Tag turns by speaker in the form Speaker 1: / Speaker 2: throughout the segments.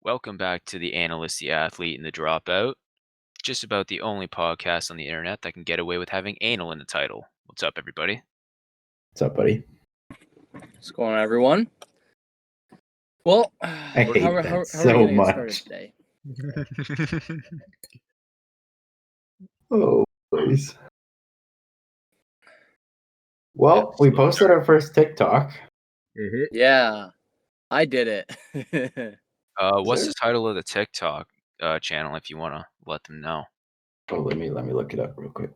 Speaker 1: Welcome back to The Analyst, the Athlete, and the Dropout. Just about the only podcast on the internet that can get away with having anal in the title. What's up, everybody?
Speaker 2: What's up, buddy?
Speaker 3: What's going on, everyone? Well,
Speaker 2: I hate
Speaker 3: how
Speaker 2: that
Speaker 3: are
Speaker 2: so
Speaker 3: we gonna get started
Speaker 2: much.
Speaker 3: today?
Speaker 2: Oh, please. Well, we posted our first TikTok.
Speaker 3: Yeah, I did it.
Speaker 1: What's the title of the TikTok channel if you want to let them know?
Speaker 2: Oh, let me look it up real quick.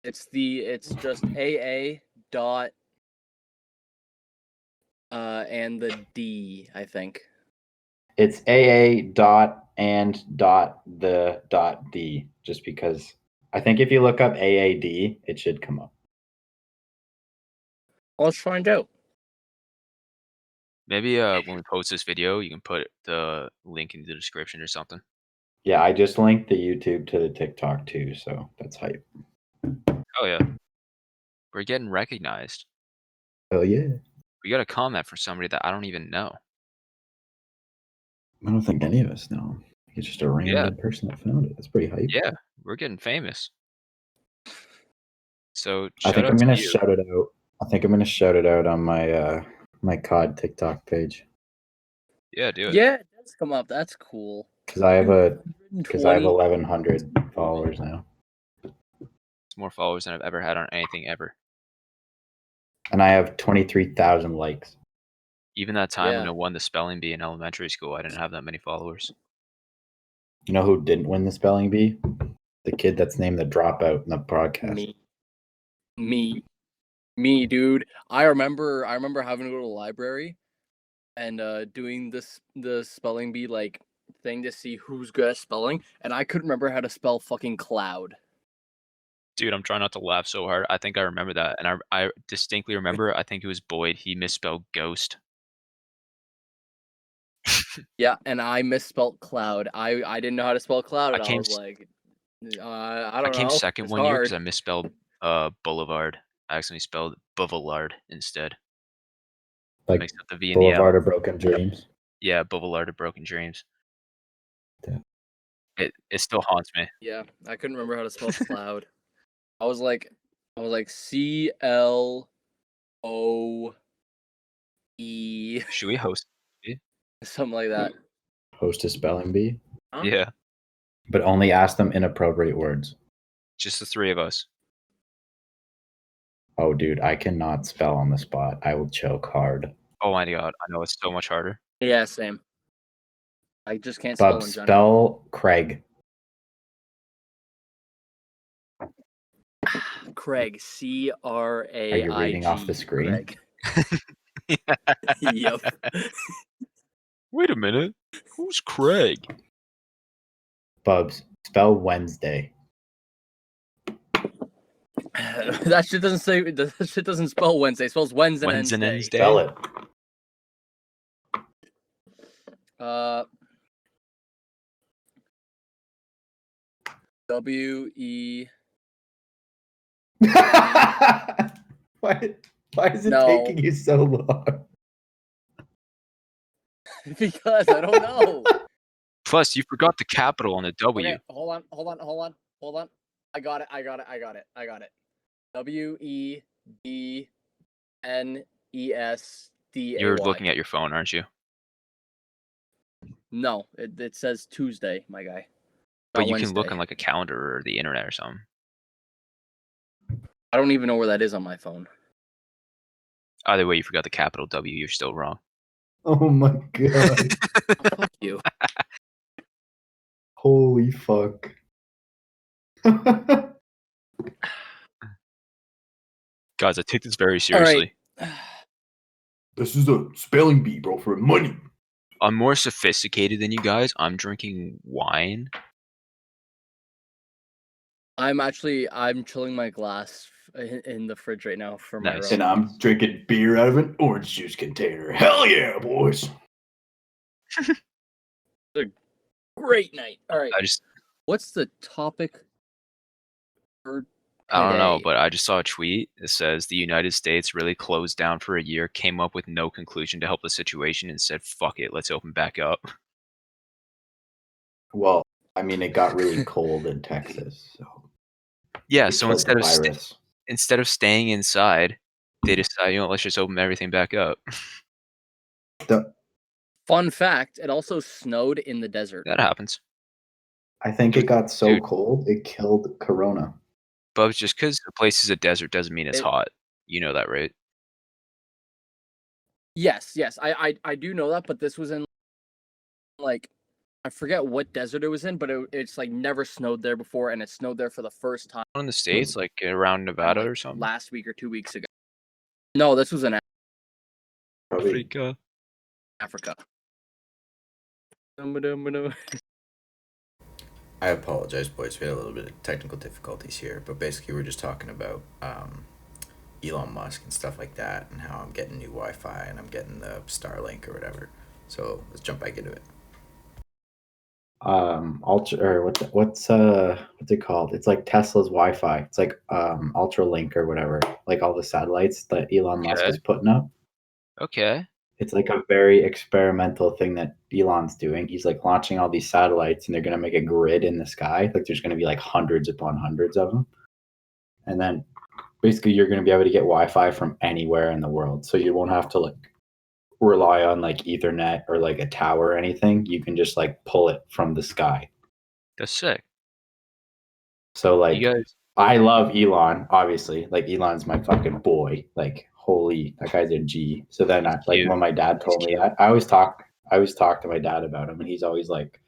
Speaker 3: It's just AA dot and the D, I think.
Speaker 2: It's AA dot and dot the dot D, just because I think if you look up AAD, it should come up.
Speaker 3: Let's find out.
Speaker 1: Maybe when we post this video, you can put the link in the description or something.
Speaker 2: Yeah, I just linked the YouTube to the TikTok too, so that's hype.
Speaker 1: Oh, yeah. We're getting recognized.
Speaker 2: Oh, yeah.
Speaker 1: We got a comment from somebody that I don't even know.
Speaker 2: I don't think any of us know. It's just a random person that found it. That's pretty hype.
Speaker 1: Yeah, we're getting famous. So
Speaker 2: I think I'm
Speaker 1: going to
Speaker 2: shout it out. I think I'm gonna shout it out on my my COD TikTok page.
Speaker 1: Yeah, do it.
Speaker 3: Yeah, it does come up. That's cool.
Speaker 2: Because I have
Speaker 3: 120.
Speaker 2: 1,100 followers now,
Speaker 1: It's more followers than I've ever had on anything ever.
Speaker 2: and I have 23,000 likes.
Speaker 1: Even that time when
Speaker 3: Yeah.
Speaker 1: I won the spelling bee in elementary school, I didn't have that many followers.
Speaker 2: You know who didn't win the spelling bee? The kid that's named the Dropout in the broadcast.
Speaker 3: Me, dude. I remember having to go to the library and doing the spelling bee like thing to see who's good at spelling, and I couldn't remember how to spell fucking cloud.
Speaker 1: Dude, I'm trying not to laugh so hard. I think I remember that, and I distinctly remember. I think it was Boyd. He misspelled ghost.
Speaker 3: Yeah, and I misspelled cloud. I didn't know how to spell cloud, and I
Speaker 1: came
Speaker 3: was like, I
Speaker 1: I
Speaker 3: don't
Speaker 1: came
Speaker 3: know.
Speaker 1: second
Speaker 3: It's
Speaker 1: one year
Speaker 3: hard.
Speaker 1: because I misspelled boulevard. I accidentally spelled boulevard instead.
Speaker 2: Like
Speaker 1: Mixed up the V and the
Speaker 2: Boulevard
Speaker 1: L.
Speaker 2: of Broken Dreams.
Speaker 1: Yeah, boulevard of broken dreams.
Speaker 2: Yeah.
Speaker 1: It still haunts me.
Speaker 3: Yeah, I couldn't remember how to spell cloud. I was like CLOE.
Speaker 1: Should we host?
Speaker 3: Something like that.
Speaker 2: Host a spelling bee,
Speaker 3: Huh?
Speaker 1: Yeah,
Speaker 2: but only ask them inappropriate words.
Speaker 1: just the three of us.
Speaker 2: Oh, dude, I cannot spell on the spot. I will choke hard.
Speaker 1: Oh my god, I know it's so much harder.
Speaker 3: Yeah, same. I just can't spell
Speaker 2: Bub,
Speaker 3: in general.
Speaker 2: spell Craig.
Speaker 3: Craig, CRAIG.
Speaker 2: Are you reading off the screen?
Speaker 3: Craig. Yep.
Speaker 1: Wait a minute. Who's Craig?
Speaker 2: Bubs, spell Wednesday.
Speaker 3: That shit doesn't say. That shit doesn't spell Wednesday. It spells Wednesday.
Speaker 2: Spell it.
Speaker 3: WE.
Speaker 2: Why is it taking you so long?
Speaker 3: Because I don't know.
Speaker 1: Plus, you forgot the capital on the W.
Speaker 3: Okay, hold on. I got it. WEDNESDAY.
Speaker 1: You're looking at your phone, aren't you?
Speaker 3: No, it says Tuesday, my guy.
Speaker 1: But you can look on like a calendar or the internet or something.
Speaker 3: I don't even know where that is on my phone.
Speaker 1: Either way, you forgot the capital W. You're still wrong.
Speaker 2: Oh my god.
Speaker 3: Fuck you.
Speaker 2: Holy fuck.
Speaker 1: Guys, I take this very seriously.
Speaker 3: All right.
Speaker 2: This is a spelling bee, bro, for money.
Speaker 1: I'm more sophisticated than you guys. I'm drinking wine.
Speaker 3: I'm chilling my glass in the fridge right now for my
Speaker 1: Nice.
Speaker 2: And I'm drinking beer out of an orange juice container. Hell yeah, boys.
Speaker 3: a great night. All right. What's the topic for
Speaker 1: I don't know,
Speaker 3: today?
Speaker 1: but I just saw a tweet that says the United States really closed down for a year, came up with no conclusion to help the situation, and said, fuck it, let's open back up.
Speaker 2: Well, I mean, it got really cold in Texas, so
Speaker 1: Yeah,
Speaker 2: it
Speaker 1: so
Speaker 2: killed the virus.
Speaker 1: instead of staying inside, they decide, you know, let's just open everything back up.
Speaker 2: The,
Speaker 3: Fun fact: it also snowed in the desert.
Speaker 1: That happens.
Speaker 2: I think it got so
Speaker 1: Dude,
Speaker 2: cold it killed Corona.
Speaker 1: but just because a place is a desert doesn't mean it's
Speaker 3: It-
Speaker 1: hot. You know that, right?
Speaker 3: Yes, I do know that, but this was in like I forget what desert it was in, but it's like never snowed there before, and it snowed there for the first time
Speaker 1: In the States, like around Nevada
Speaker 3: like
Speaker 1: or something.
Speaker 3: last week or 2 weeks ago. No, this was in
Speaker 2: Probably.
Speaker 3: Africa.
Speaker 4: I apologize, boys. We had a little bit of technical difficulties here, but basically, we're just talking about Elon Musk and stuff like that, and how I'm getting new Wi-Fi and I'm getting the Starlink or whatever. So let's jump back into it.
Speaker 2: Ultra or what's it called? It's like Tesla's Wi-Fi. It's like Ultralink or whatever. Like all the satellites that Elon Musk
Speaker 1: Okay.
Speaker 2: is putting up.
Speaker 1: Okay.
Speaker 2: It's like a very experimental thing that Elon's doing. He's like launching all these satellites, and they're gonna make a grid in the sky. Like there's gonna be like hundreds upon hundreds of them, and then basically you're gonna be able to get Wi-Fi from anywhere in the world. So you won't have to like rely on like Ethernet or like a tower or anything. You can just like pull it from the sky.
Speaker 1: That's sick.
Speaker 2: So
Speaker 1: You
Speaker 2: like
Speaker 1: guys,
Speaker 2: I love Elon, obviously. Like Elon's my fucking boy. Like holy, that guy's a G. So then I like
Speaker 1: cute.
Speaker 2: when my dad told me
Speaker 1: cute.
Speaker 2: that, I always talk to my dad about him, and he's always like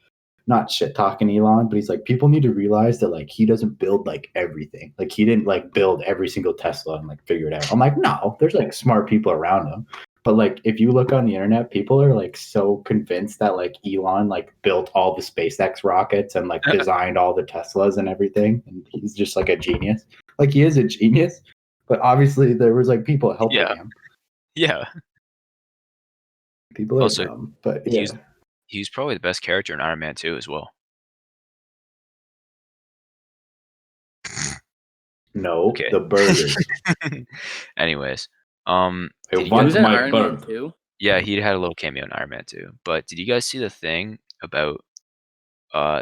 Speaker 2: not shit talking Elon, but he's like, people need to realize that like he doesn't build like everything. Like he didn't like build every single Tesla and like figure it out. I'm like, no, there's like smart people around him. But like if you look on the internet, people are like so convinced that like Elon like built all the SpaceX rockets and like designed all the Teslas and everything. And he's just like a genius. Like he is a genius, but obviously there was like people helping
Speaker 1: Yeah.
Speaker 2: him.
Speaker 1: Yeah.
Speaker 2: People are
Speaker 1: Also,
Speaker 2: dumb. But
Speaker 1: he's
Speaker 2: yeah.
Speaker 1: he's probably the best character in Iron Man 2 as well.
Speaker 2: No,
Speaker 1: Okay.
Speaker 2: the burger.
Speaker 1: Anyways,
Speaker 2: I
Speaker 1: did you
Speaker 3: He
Speaker 2: want
Speaker 3: was
Speaker 1: guys?
Speaker 3: in
Speaker 2: my
Speaker 3: Iron Man
Speaker 2: burger.
Speaker 3: 2.
Speaker 1: Yeah, he had a little cameo in Iron Man 2. But did you guys see the thing about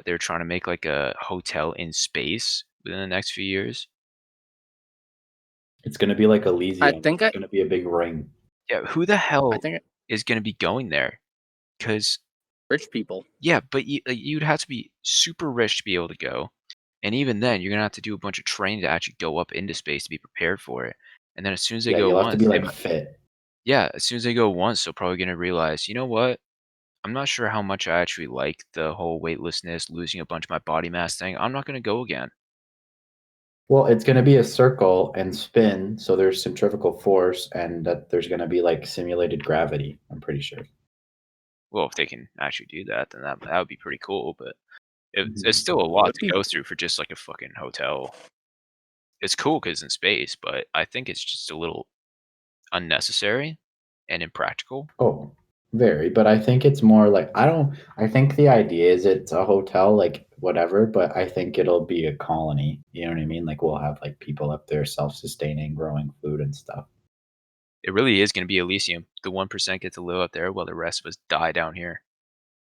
Speaker 1: they're trying to make like a hotel in space within the next few years?
Speaker 2: It's gonna be like
Speaker 3: I
Speaker 2: Elysium.
Speaker 3: think
Speaker 2: It's gonna be a big ring.
Speaker 1: Yeah, who the
Speaker 3: I
Speaker 1: hell
Speaker 3: think
Speaker 1: is going to be going there? Because
Speaker 3: rich people.
Speaker 1: yeah, but you'd have to be super rich to be able to go, and even then, you're gonna have to do a bunch of training to actually go up into space to be prepared for it. And then as soon as they
Speaker 2: Yeah,
Speaker 1: go
Speaker 2: you'll have to
Speaker 1: once,
Speaker 2: be
Speaker 1: they
Speaker 2: like
Speaker 1: might,
Speaker 2: fit.
Speaker 1: yeah, as soon as they go once, they're probably gonna realize, you know what? I'm not sure how much I actually like the whole weightlessness, losing a bunch of my body mass thing. I'm not gonna go again.
Speaker 2: Well, it's gonna be a circle and spin, so there's centrifugal force, and that there's gonna be like simulated gravity. I'm pretty sure.
Speaker 1: Well, if they can actually do that, then that would be pretty cool. But it's
Speaker 2: Mhm.
Speaker 1: still a
Speaker 3: It
Speaker 1: lot
Speaker 3: would
Speaker 1: to
Speaker 3: be.
Speaker 1: go through for just like a fucking hotel. It's cool because it's in space, but I think it's just a little unnecessary and impractical.
Speaker 2: Oh, very. But I think it's more like I don't. I think the idea is it's a hotel, like whatever. But I think it'll be a colony. You know what I mean? Like we'll have like people up there self-sustaining, growing food and stuff.
Speaker 1: It really is going to be Elysium. The 1% get to live up there while the rest of us die down here.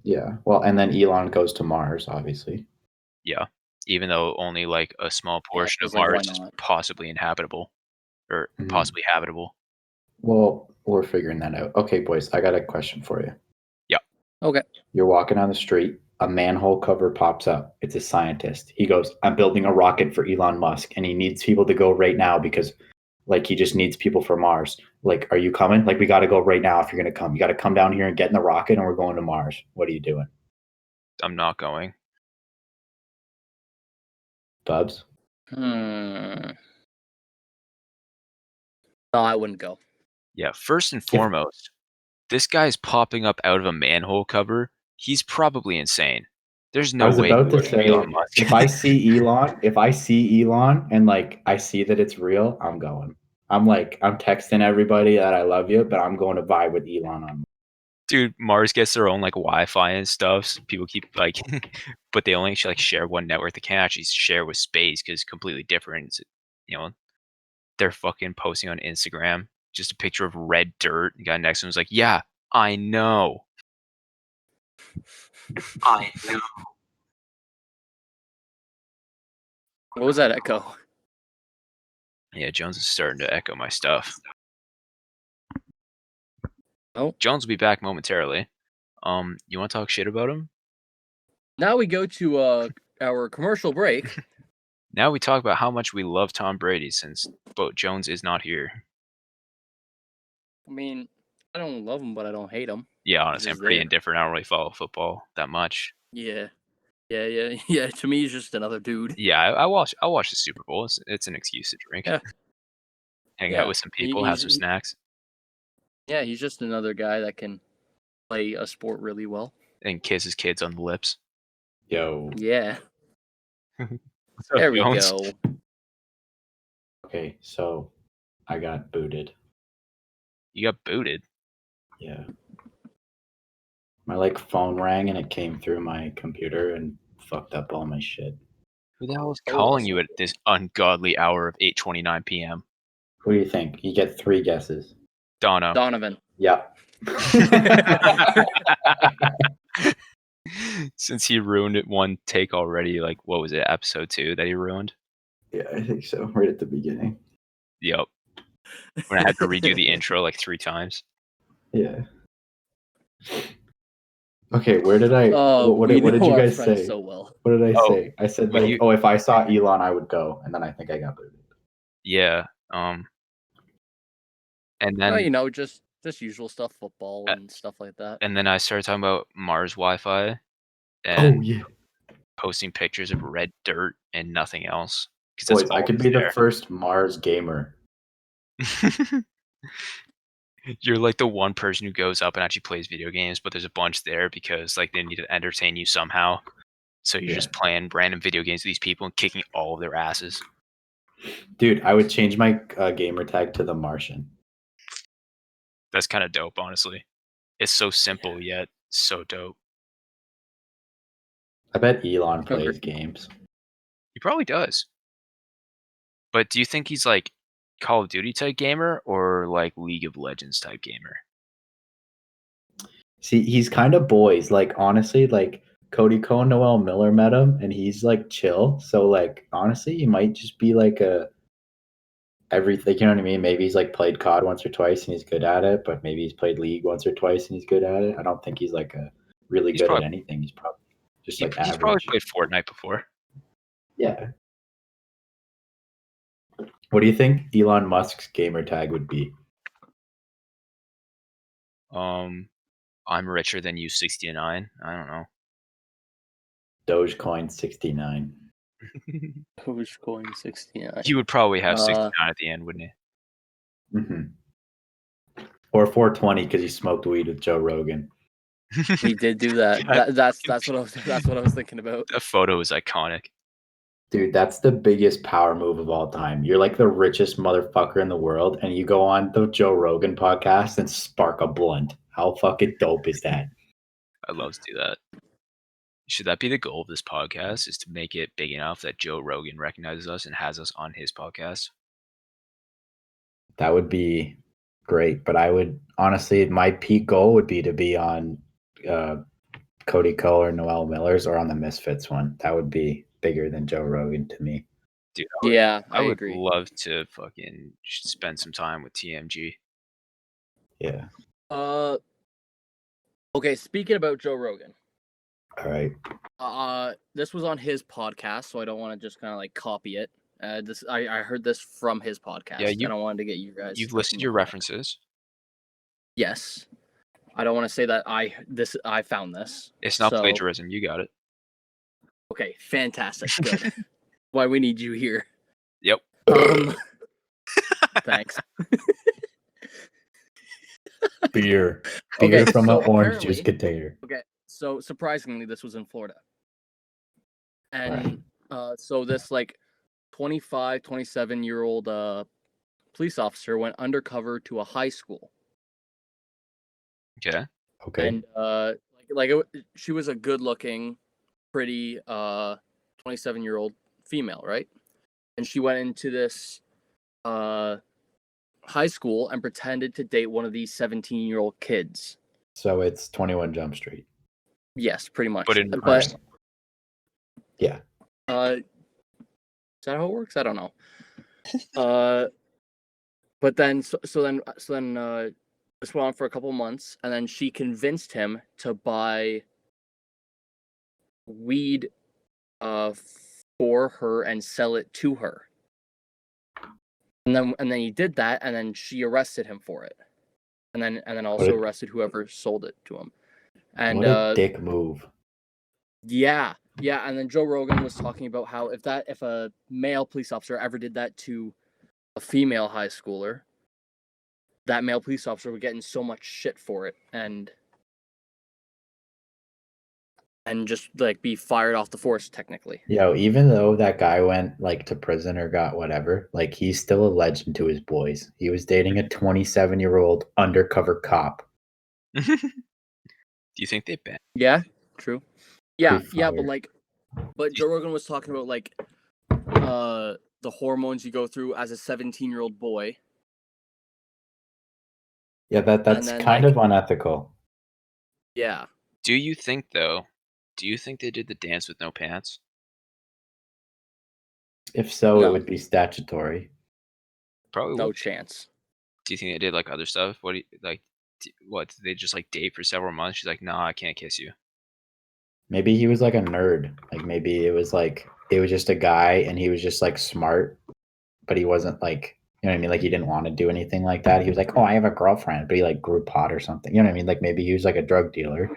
Speaker 2: Yeah. Well, and then Elon goes to Mars, obviously.
Speaker 1: Yeah. Even though only like a small
Speaker 3: Yeah,
Speaker 1: portion of
Speaker 3: because like, why
Speaker 1: Mars is
Speaker 3: not?
Speaker 1: possibly inhabitable or
Speaker 2: Mhm.
Speaker 1: possibly habitable.
Speaker 2: Well, we're figuring that out. Okay, boys, I got a question for you.
Speaker 1: Yeah.
Speaker 3: Okay.
Speaker 2: You're walking on the street, a manhole cover pops up. It's a scientist. He goes, I'm building a rocket for Elon Musk, and he needs people to go right now because, like, he just needs people for Mars. Like, are you coming? Like, we got to go right now if you're going to come. You got to come down here and get in the rocket, and we're going to Mars. What are you doing?
Speaker 1: I'm not going.
Speaker 2: Bubs?
Speaker 3: No, I wouldn't go.
Speaker 1: Yeah. First and
Speaker 2: If
Speaker 1: foremost, this guy's popping up out of a manhole cover. He's probably insane. There's
Speaker 2: I
Speaker 1: no
Speaker 2: was
Speaker 1: way
Speaker 2: about
Speaker 1: he
Speaker 2: to
Speaker 1: works for Elon
Speaker 2: say,
Speaker 1: Musk.
Speaker 2: if I see Elon and like I see that it's real, I'm going. I'm texting everybody that I love you, but I'm going to vibe with Elon on.
Speaker 1: Dude, Mars gets their own like Wi-Fi and stuff. So people keep like, but they only actually like share one network. They can't actually share with space because it's completely different. It's, you know, they're fucking posting on Instagram just a picture of red dirt. The guy next to him is like, "Yeah, I know, I know."
Speaker 3: What was that echo?
Speaker 1: Yeah, Jones is starting to echo my stuff.
Speaker 3: Oh.
Speaker 1: Jones will be back momentarily. You want to talk shit about him?
Speaker 3: Now we go to our commercial break.
Speaker 1: Now we talk about how much we love Tom Brady since Jones is not here.
Speaker 3: I mean, I don't love him, but I don't hate him.
Speaker 1: Yeah, honestly, I'm
Speaker 3: just
Speaker 1: pretty
Speaker 3: there.
Speaker 1: indifferent. I don't really follow football that much.
Speaker 3: Yeah. To me, he's just another dude.
Speaker 1: Yeah, I watch the Super Bowl. It's an excuse to drink.
Speaker 3: Yeah.
Speaker 1: Hang
Speaker 3: Yeah.
Speaker 1: out with some people, have some snacks,
Speaker 3: Yeah, he's just another guy that can play a sport really well.
Speaker 1: and kiss his kids on the lips.
Speaker 2: Yo.
Speaker 3: Yeah.
Speaker 1: What's up,
Speaker 3: There we
Speaker 1: Jones?
Speaker 3: go.
Speaker 2: Okay, so I got booted.
Speaker 1: You got booted.
Speaker 2: Yeah. My like phone rang and it came through my computer and fucked up all my shit.
Speaker 1: Who the hell is
Speaker 3: Oh,
Speaker 1: calling
Speaker 3: that's
Speaker 1: you
Speaker 3: not
Speaker 1: at this ungodly hour of 8:29 p.m.?
Speaker 2: Who do you think? You get 3 guesses.
Speaker 1: Dono.
Speaker 3: Donovan.
Speaker 2: Yep.
Speaker 1: Since he ruined it one take already, like what was it, episode 2 that he ruined?
Speaker 2: Yeah, I think so. Right at the beginning.
Speaker 1: Yep. When I had to redo the intro like 3 times.
Speaker 2: Yeah. Okay, where did I? What
Speaker 3: we
Speaker 2: did
Speaker 3: know
Speaker 2: you
Speaker 3: our
Speaker 2: guys
Speaker 3: friends
Speaker 2: say?
Speaker 3: so well.
Speaker 2: What did I
Speaker 1: Oh,
Speaker 2: say? I said
Speaker 1: when
Speaker 2: like,
Speaker 1: you-
Speaker 2: oh, if I saw Elon, I would go, and then I think I got booted.
Speaker 1: Yeah. And then
Speaker 3: No, you know, just usual stuff, football and stuff like that.
Speaker 1: and then I started talking about Mars Wi-Fi
Speaker 2: Oh
Speaker 1: and
Speaker 2: yeah,
Speaker 1: posting pictures of red dirt and nothing else. 'Cause
Speaker 2: boys,
Speaker 1: that's
Speaker 2: I
Speaker 1: all
Speaker 2: could
Speaker 1: that's
Speaker 2: be the
Speaker 1: there.
Speaker 2: first Mars gamer.
Speaker 1: You're like the one person who goes up and actually plays video games, but there's a bunch there because like they need to entertain you somehow. So you're
Speaker 2: Yeah.
Speaker 1: just playing random video games with these people and kicking all of their asses.
Speaker 2: Dude, I would change my gamer tag to the Martian.
Speaker 1: That's kind of dope, honestly. It's so simple yet so dope.
Speaker 2: I bet Elon plays games.
Speaker 1: He probably does. But do you think he's like Call of Duty type gamer or like League of Legends type gamer?
Speaker 2: See, he's kind of boys. Like honestly, like Cody Cohen, Noel Miller met him, and he's like chill. So like honestly, he might just be like everything. You know what I mean? Maybe he's like played COD once or twice and he's good at it, but maybe he's played League once or twice and he's good at it. I don't think he's like a really
Speaker 1: He's
Speaker 2: good
Speaker 1: probably-
Speaker 2: at anything. He's probably just
Speaker 1: He's
Speaker 2: like
Speaker 1: probably
Speaker 2: average.
Speaker 1: played Fortnite before.
Speaker 2: Yeah. What do you think Elon Musk's gamer tag would be?
Speaker 1: I'm richer than you 69. I don't know.
Speaker 2: Dogecoin 69.
Speaker 3: Dogecoin 69.
Speaker 1: He would probably have 69 at the end, wouldn't he?
Speaker 2: Mm-hmm. Or 420 because he smoked weed with Joe Rogan.
Speaker 3: He did do that. That's what I was thinking about.
Speaker 1: That photo is iconic.
Speaker 2: Dude, that's the biggest power move of all time. You're like the richest motherfucker in the world, and you go on the Joe Rogan podcast and spark a blunt. How fucking dope is that?
Speaker 1: I'd love to do that. Should that be the goal of this podcast? Is to make it big enough that Joe Rogan recognizes us and has us on his podcast?
Speaker 2: That would be great. But I would honestly, my peak goal would be to be on Cody Ko or Noel Miller's or on the Misfits one. That would be bigger than Joe Rogan to me.
Speaker 1: Dude,
Speaker 3: I
Speaker 1: would
Speaker 3: agree.
Speaker 1: love to fucking spend some time with TMG.
Speaker 2: Yeah.
Speaker 3: Okay, speaking about Joe Rogan.
Speaker 2: All right.
Speaker 3: This was on his podcast, so I don't want to just kind of like copy it. I heard this from his podcast.
Speaker 1: Yeah,
Speaker 3: I don't want to get you guys.
Speaker 1: You've listed your references.
Speaker 3: Yes. I don't want to say that I found this.
Speaker 1: It's not
Speaker 3: so-
Speaker 1: plagiarism. You got it.
Speaker 3: Okay, fantastic. Good. Why we need you here.
Speaker 1: Yep.
Speaker 3: Thanks.
Speaker 2: Beer
Speaker 3: Okay,
Speaker 2: from
Speaker 3: so
Speaker 2: an orange
Speaker 3: apparently-
Speaker 2: juice container.
Speaker 3: Okay, so surprisingly, this was in Florida. And so this like 25, 27-year-old police officer went undercover to a high school.
Speaker 1: Okay.
Speaker 2: Okay.
Speaker 3: And she was a good-looking, pretty 27-year-old female, right? And she went into this high school and pretended to date one of these 17-year-old kids.
Speaker 2: So it's 21 Jump Street.
Speaker 3: Yes, pretty much.
Speaker 1: But in
Speaker 3: But
Speaker 1: reverse.
Speaker 2: Yeah.
Speaker 3: that how it works? I don't know. But then this went on for a couple months, and then she convinced him to buy weed for her and sell it to her. And then he did that, and then she arrested him for it. And then also arrested whoever sold it to him. And
Speaker 2: what a dick move.
Speaker 3: Yeah, and then Joe Rogan was talking about how if a male police officer ever did that to a female high schooler, that male police officer would get in so much shit for it and just like be fired off the force technically.
Speaker 2: Yo, even though that guy went like to prison or got whatever, like he's still a legend to his boys. He was dating a 27-year-old undercover cop.
Speaker 1: Do you think they ban?
Speaker 3: Yeah, true. Yeah, but Joe Rogan was talking about like the hormones you go through as a 17-year-old boy.
Speaker 2: Yeah, that's kind of unethical.
Speaker 3: Yeah.
Speaker 1: Do you think though? Do you think they did the dance with no pants?
Speaker 2: If so,
Speaker 3: No.
Speaker 2: it would be statutory.
Speaker 1: Probably
Speaker 3: No
Speaker 1: would.
Speaker 3: chance.
Speaker 1: Do you think they did like other stuff? What do you like? What did they just like date for several months? She's like, "Nah, I can't kiss you."
Speaker 2: Maybe he was like a nerd. Like maybe it was just a guy and he was just like smart, but he wasn't like, you know what I mean? Like he didn't want to do anything like that. He was like, oh, I have a girlfriend, but he like grew pot or something. You know what I mean? Like maybe he was like a drug dealer,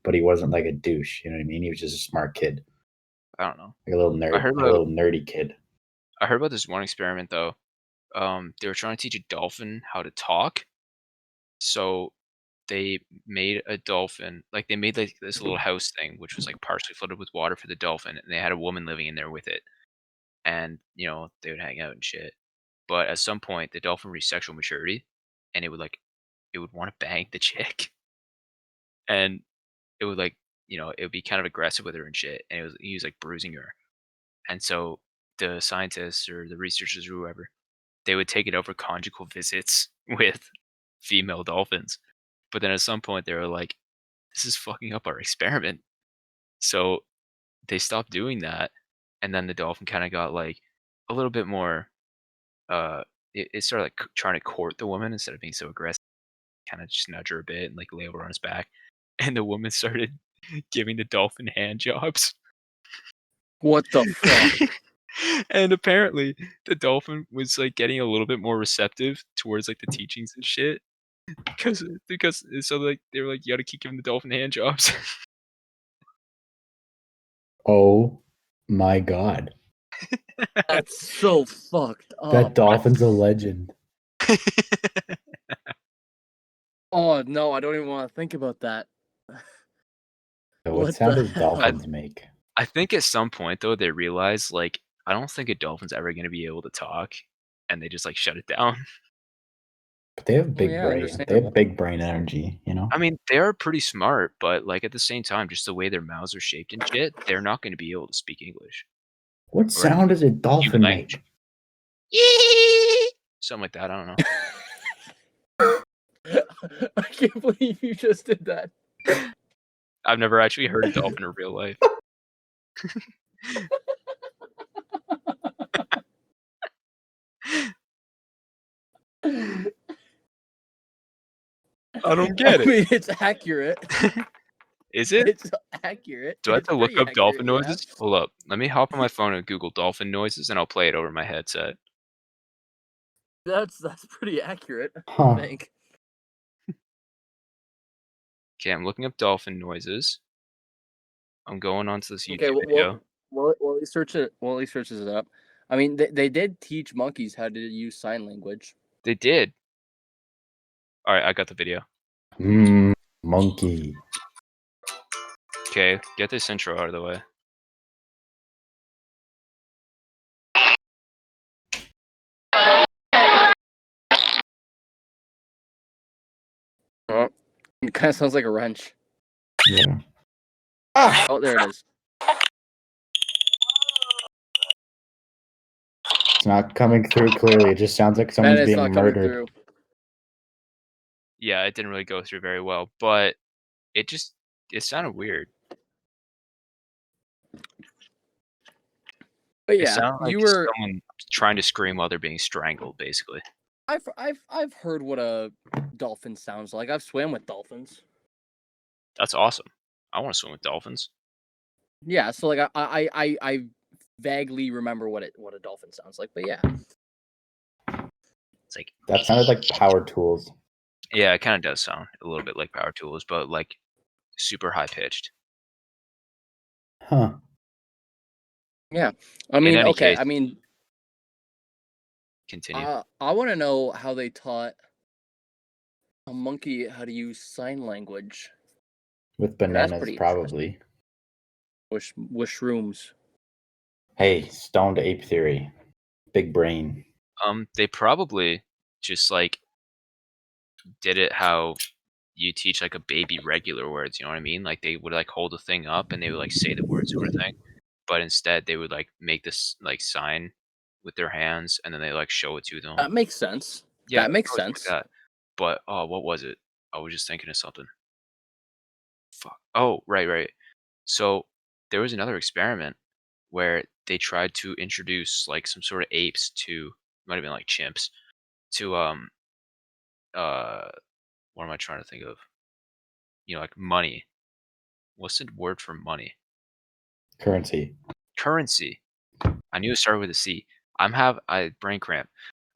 Speaker 2: but he wasn't like a douche. You know what I mean? He was just a smart kid.
Speaker 1: I don't know.
Speaker 2: Like a little nerd, a little nerdy kid.
Speaker 1: I heard about this one experiment though. They were trying to teach a dolphin how to talk. So they made a dolphin, like they made like this little house thing, which was like partially flooded with water for the dolphin, and they had a woman living in there with it. And they would hang out and shit. But at some point, the dolphin reached sexual maturity, and it would want to bang the chick, and it would it would be kind of aggressive with her and shit, and he was like bruising her, and so the scientists or the researchers or whoever, they would take it out for conjugal visits with female dolphins. But then at some point, they were like, "This is fucking up our experiment." So they stopped doing that, and then the dolphin kind of got like a little bit more. It started like trying to court the woman instead of being so aggressive. Kind of just nudge her a bit and like lay over on his back, and the woman started giving the dolphin hand jobs.
Speaker 3: What the fuck?
Speaker 1: And apparently, the dolphin was like getting a little bit more receptive towards like the teachings and shit. Because so like they were like, you gotta keep giving the dolphin hand jobs.
Speaker 2: Oh my god.
Speaker 3: That's so fucked up.
Speaker 2: That dolphin's a legend.
Speaker 3: Oh no, I don't even want to think about that.
Speaker 2: What sound does dolphins make?
Speaker 1: I think at some point though they realize like I don't think a dolphin's ever gonna be able to talk, and they just like shut it down.
Speaker 2: But they have big brain. They have big brain energy, you know?
Speaker 1: I mean, they are pretty smart, but like at the same time, just the way their mouths are shaped and shit, they're not gonna be able to speak English.
Speaker 2: What sound does a dolphin make?
Speaker 1: Something like that, I don't
Speaker 3: know. I can't believe you just did that.
Speaker 1: I've never actually heard a dolphin in real life. I don't get it.
Speaker 3: I mean, it's accurate.
Speaker 1: Is it?
Speaker 3: It's accurate.
Speaker 1: Do I have to look up dolphin noises? Yeah. Hold up. Let me hop on my phone and Google dolphin noises, and I'll play it over my headset.
Speaker 3: That's pretty accurate, I think.
Speaker 1: Okay, I'm looking up dolphin noises. I'm going onto this YouTube video.
Speaker 3: While he searches it up. I mean, they did teach monkeys how to use sign language.
Speaker 1: They did. All right, I got the video.
Speaker 2: Monkey.
Speaker 1: Okay, get this intro out of the way.
Speaker 3: Oh, it kind of sounds like a wrench.
Speaker 2: Yeah.
Speaker 3: Oh, there it is.
Speaker 2: It's not coming through clearly. It just sounds like someone's being murdered.
Speaker 1: Yeah, it didn't really go through very well, but it sounded weird.
Speaker 3: But
Speaker 1: It
Speaker 3: yeah,
Speaker 1: sounds like
Speaker 3: you were.
Speaker 1: someone trying to scream while they're being strangled, basically.
Speaker 3: I've heard what a dolphin sounds like. I've swam with dolphins.
Speaker 1: That's awesome. I want to swim with dolphins.
Speaker 3: Yeah, so like I vaguely remember what a dolphin sounds like. But yeah,
Speaker 1: It's like
Speaker 2: That sounded like power tools.
Speaker 1: yeah, it kind of does sound a little bit like power tools, but like super high pitched.
Speaker 2: Huh.
Speaker 3: yeah. I
Speaker 1: In
Speaker 3: mean,
Speaker 1: any
Speaker 3: okay.
Speaker 1: case,
Speaker 3: I mean,
Speaker 1: continue.
Speaker 3: I want to know how they taught a monkey how to use sign language.
Speaker 2: With
Speaker 3: That's
Speaker 2: bananas,
Speaker 3: pretty
Speaker 2: probably.
Speaker 3: With shrooms.
Speaker 2: Hey, stoned ape theory. Big brain.
Speaker 1: They probably just like did it how you teach like a baby regular words. You know what I mean? Like they would like hold the thing up and they would like say the word sort of thing. But instead, they would like make this like sign with their hands, and then they like show it to them.
Speaker 3: That makes sense.
Speaker 1: Yeah,
Speaker 3: That makes
Speaker 1: probably something
Speaker 3: sense.
Speaker 1: like that. But oh, what was it? I was just thinking of something. Fuck. Oh, right. So there was another experiment where they tried to introduce like some sort of apes to might have been like chimps to uh what am I trying to think of? Like money. What's the word for money?
Speaker 2: Currency.
Speaker 1: Currency. I knew it started with a C. I brain cramp.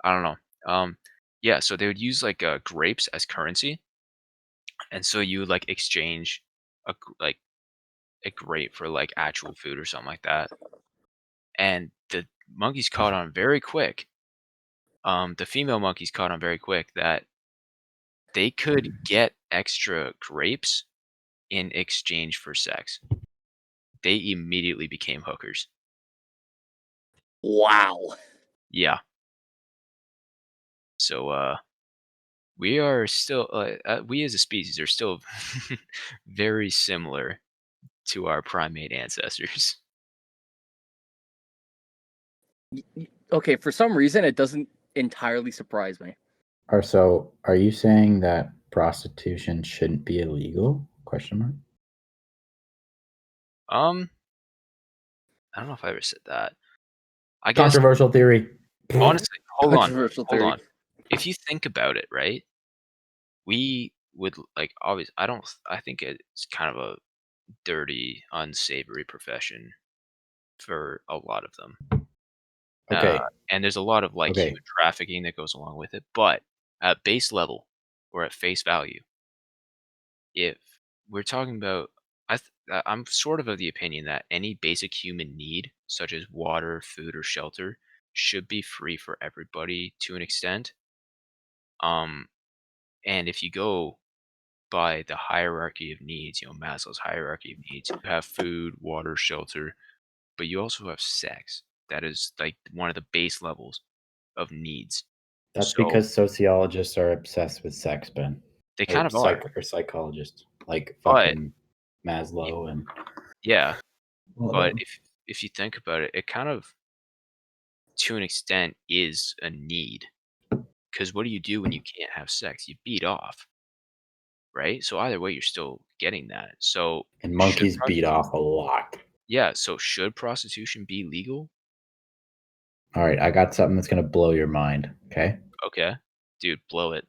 Speaker 1: I don't know. Yeah, so they would use like grapes as currency, and so you would like exchange like a grape for like actual food or something like that. And the monkeys caught on very quick. The female monkeys caught on very quick that they could get extra grapes in exchange for sex. They immediately became hookers.
Speaker 3: Wow.
Speaker 1: Yeah. So we are still we as a species are still very similar to our primate ancestors.
Speaker 3: Okay, for some reason, it doesn't entirely surprise me.
Speaker 2: So are you saying that prostitution shouldn't be illegal? Question mark.
Speaker 1: Um, I don't know if I ever said that. I guess
Speaker 2: Controversial theory.
Speaker 1: honestly,
Speaker 3: Controversial
Speaker 1: hold
Speaker 3: theory.
Speaker 1: on. If you think about it, right? We would like obvious. I think it's kind of a dirty, unsavory profession for a lot of them. Uh,
Speaker 2: Okay.
Speaker 1: and there's a lot of like
Speaker 2: Okay.
Speaker 1: human trafficking that goes along with it. But at base level or at face value, if we're talking about, I'm sort of the opinion that any basic human need, such as water, food, or shelter, should be free for everybody to an extent. Um, and if you go by the hierarchy of needs, Maslow's hierarchy of needs, you have food, water, shelter, but you also have sex. That is like one of the base levels of needs.
Speaker 2: That's
Speaker 1: So
Speaker 2: because sociologists are obsessed with sex, Ben.
Speaker 1: they kind of are,
Speaker 2: Or psychologists. Like
Speaker 1: but
Speaker 2: fucking Maslow and
Speaker 1: yeah,
Speaker 2: all of
Speaker 1: but
Speaker 2: them.
Speaker 1: if you think about it, it kind of to an extent is a need. Because what do you do when you can't have sex? You beat off, right? So either way, you're still getting that. So
Speaker 2: And
Speaker 1: should
Speaker 2: monkeys beat off a lot.
Speaker 1: yeah, so should prostitution be legal?
Speaker 2: All right, I got something that's gonna blow your mind. Okay.
Speaker 1: Okay, dude, blow it.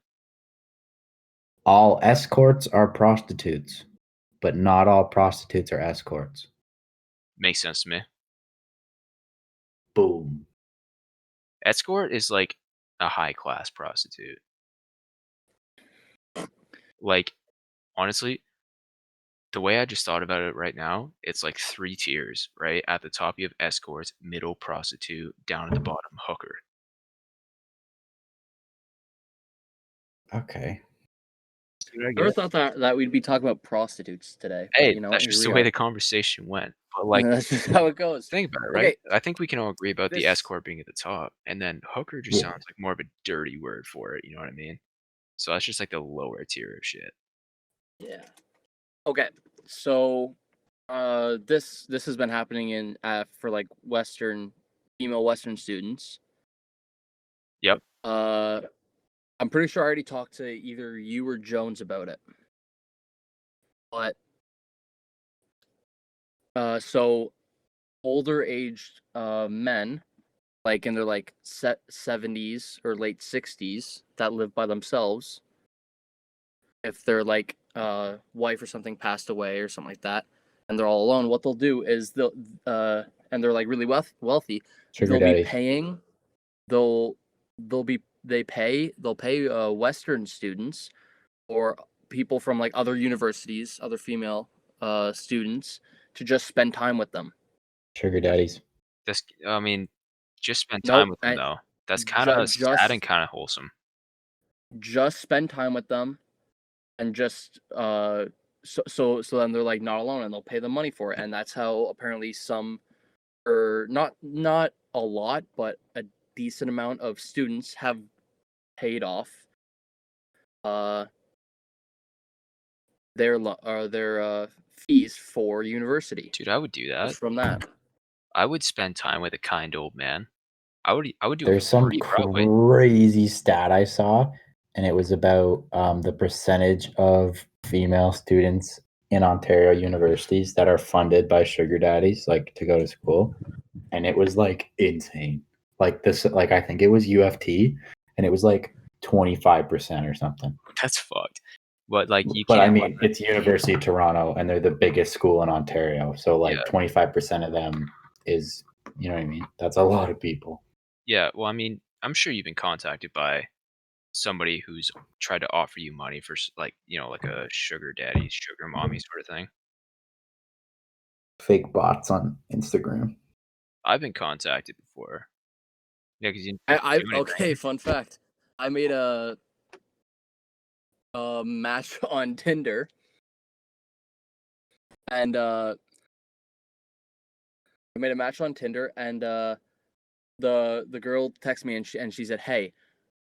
Speaker 2: All escorts are prostitutes, but not all prostitutes are escorts.
Speaker 1: Makes sense to me.
Speaker 2: Boom.
Speaker 1: Escort is like a high class prostitute. Like honestly, the way I just thought about it right now, it's like 3 tiers, right? At the top, you have escorts, middle prostitute, down at the bottom, hooker.
Speaker 2: Okay.
Speaker 1: See what I
Speaker 3: I never
Speaker 1: get?
Speaker 3: thought that we'd be talking about prostitutes today, but
Speaker 1: Hey, that's
Speaker 3: here
Speaker 1: just
Speaker 3: we
Speaker 1: the way
Speaker 3: are.
Speaker 1: the conversation went. But, like,
Speaker 3: That's just how it goes.
Speaker 1: think about it, right?
Speaker 3: Okay,
Speaker 1: I think we can all agree about the
Speaker 3: this.
Speaker 1: escort being at the top, and then hooker just sounds like more of a dirty word for it, you know what I mean? So that's just like the lower tier of shit.
Speaker 3: Yeah. Okay, so this has been happening in for like female Western students.
Speaker 1: Yep.
Speaker 3: I'm pretty sure I already talked to either you or Jones about it. But so older aged men, like in their like 70s or late 60s, that live by themselves. If their like wife or something passed away or something like that, and they're all alone, what they'll do is they'll and they're like really wealthy,
Speaker 2: Sugar
Speaker 3: they'll be
Speaker 2: daddies.
Speaker 3: paying they'll they'll pay Western students or people from like other universities, other female students, to just spend time with them.
Speaker 2: Sugar daddies.
Speaker 1: That's, I mean, just spend time
Speaker 3: Nope,
Speaker 1: with them though. That's kind
Speaker 3: ju-
Speaker 1: of sad and
Speaker 3: just
Speaker 1: kind of wholesome.
Speaker 3: just spend time with them, and just so then they're like not alone, and they'll pay them money for it, and that's how apparently some, or not a lot, but a decent amount of students have paid off their fees for university
Speaker 1: Dude, I would do that.
Speaker 3: just from that.
Speaker 1: I would spend time with a kind old man. I would do
Speaker 2: There's
Speaker 1: it for
Speaker 2: some
Speaker 1: free, probably.
Speaker 2: crazy stat I saw, and it was about the percentage of female students in Ontario universities that are funded by sugar daddies, like to go to school, and it was like insane. Like this, like I think it was UFT, and it was like 25% or something.
Speaker 1: That's fucked. But like you
Speaker 2: But
Speaker 1: can't.
Speaker 2: I mean, it's University of Toronto, and they're the biggest school in Ontario, so like
Speaker 1: Yeah.
Speaker 2: 25% of them is, you know what I mean? That's a lot of people.
Speaker 1: Yeah, well, I mean, I'm sure you've been contacted by somebody who's tried to offer you money for like, like a sugar daddy, sugar mommy sort of thing.
Speaker 2: Fake bots on Instagram.
Speaker 1: I've been contacted before. Yeah, because you didn't
Speaker 3: I
Speaker 1: do anything.
Speaker 3: okay, fun fact. I made a match on Tinder, and I made a match on Tinder, and the girl texted me, and she said, "Hey,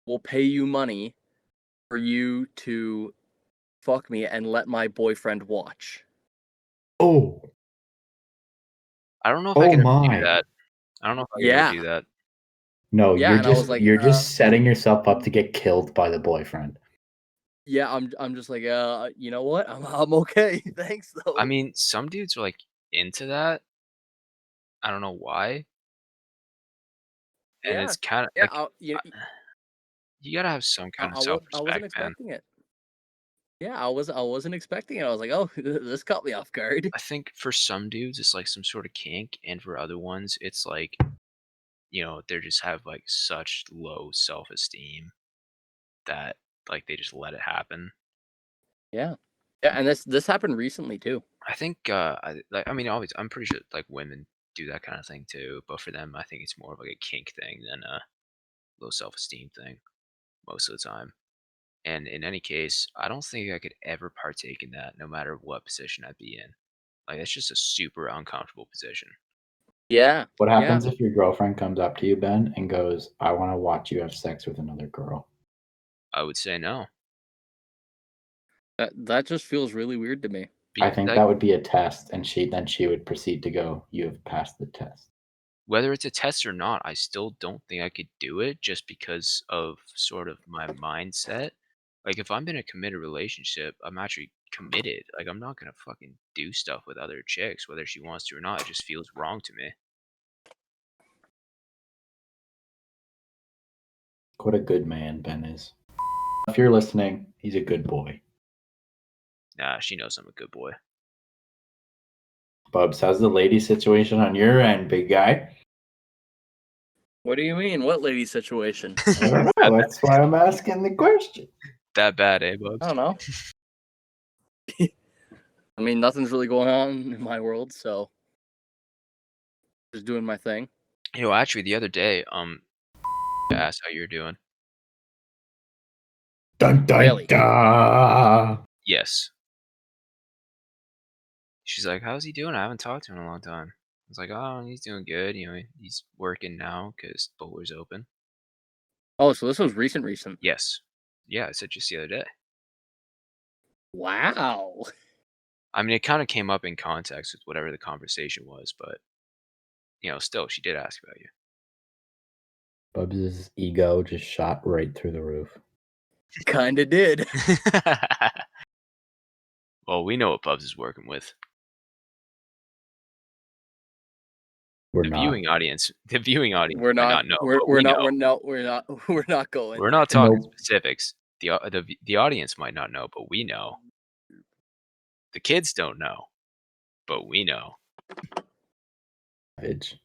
Speaker 3: we'll pay you money for you to fuck me and let my boyfriend watch."
Speaker 2: Oh,
Speaker 1: I don't know if I
Speaker 2: oh
Speaker 1: could ever
Speaker 2: my.
Speaker 1: do that. I don't know if I could
Speaker 3: Yeah.
Speaker 1: ever do that.
Speaker 2: No,
Speaker 3: Yeah, and I was like,
Speaker 2: you're just setting yourself up to get killed by the boyfriend.
Speaker 3: yeah, I'm just like, you know what? I'm okay. Thanks though.
Speaker 1: I mean, some dudes are like into that. I don't know why. And
Speaker 3: yeah,
Speaker 1: it's kind of
Speaker 3: yeah,
Speaker 1: like you gotta have some kind of
Speaker 3: I wasn't
Speaker 1: self-respect, man.
Speaker 3: expecting it. Yeah, I wasn't expecting it. I was like, oh, this caught me off guard.
Speaker 1: I think for some dudes it's like some sort of kink, and for other ones it's like, they just have like such low self-esteem that like they just let it happen.
Speaker 3: Yeah, yeah, and this happened recently too.
Speaker 1: I think I mean, always, I'm pretty sure like women do that kind of thing too, but for them I think it's more of like a kink thing than a low self-esteem thing most of the time. And in any case, I don't think I could ever partake in that no matter what position I'd be in. Like it's just a super uncomfortable position.
Speaker 3: Yeah,
Speaker 2: What
Speaker 3: yeah.
Speaker 2: happens if your girlfriend comes up to you, Ben, and goes, I want to watch you have sex with another girl?
Speaker 1: I would say no.
Speaker 3: That just feels really weird to me.
Speaker 2: I think
Speaker 1: Like,
Speaker 2: that would be a test, and she would proceed to go, you have passed the test.
Speaker 1: whether it's a test or not, I still don't think I could do it just because of sort of my mindset. Like if I'm in a committed relationship, I'm actually committed. Like I'm not gonna fucking do stuff with other chicks, whether she wants to or not. It just feels wrong to me.
Speaker 2: What a good man Ben is. If you're listening, he's a good boy.
Speaker 1: Nah, she knows I'm a good boy.
Speaker 2: Bubs, how's the lady situation on your end, big guy?
Speaker 3: What do you mean? What lady situation?
Speaker 2: I don't know. That's why I'm asking the question.
Speaker 1: That bad, eh, Bubs?
Speaker 3: I don't know. I mean, nothing's really going on in my world, so just doing my thing.
Speaker 1: Actually, the other day, I asked how you're doing.
Speaker 2: Dun dun
Speaker 3: Really?
Speaker 2: dun.
Speaker 1: Yes. She's like, "How's he doing? I haven't talked to him in a long time." I was like, "Oh, he's doing good. He's working now because Bowler's open."
Speaker 3: Oh, so this was recent.
Speaker 1: Yes. Yeah, I said just the other day.
Speaker 3: Wow.
Speaker 1: I mean, it kind of came up in context with whatever the conversation was, but still, she did ask about you.
Speaker 2: Bubs' ego just shot right through the roof.
Speaker 3: Kinda did.
Speaker 1: Well, we know what Bubs is working with.
Speaker 2: We're
Speaker 1: The
Speaker 2: not.
Speaker 1: viewing audience
Speaker 3: We're
Speaker 1: might
Speaker 3: not.
Speaker 1: not know,
Speaker 3: We're
Speaker 1: but
Speaker 3: we're
Speaker 1: we
Speaker 3: not.
Speaker 1: know.
Speaker 3: We're not. We're not. We're not going.
Speaker 1: We're not talking
Speaker 2: Nope.
Speaker 1: specifics. The audience might not know, but we know. The kids don't know, but we know.
Speaker 2: Savage.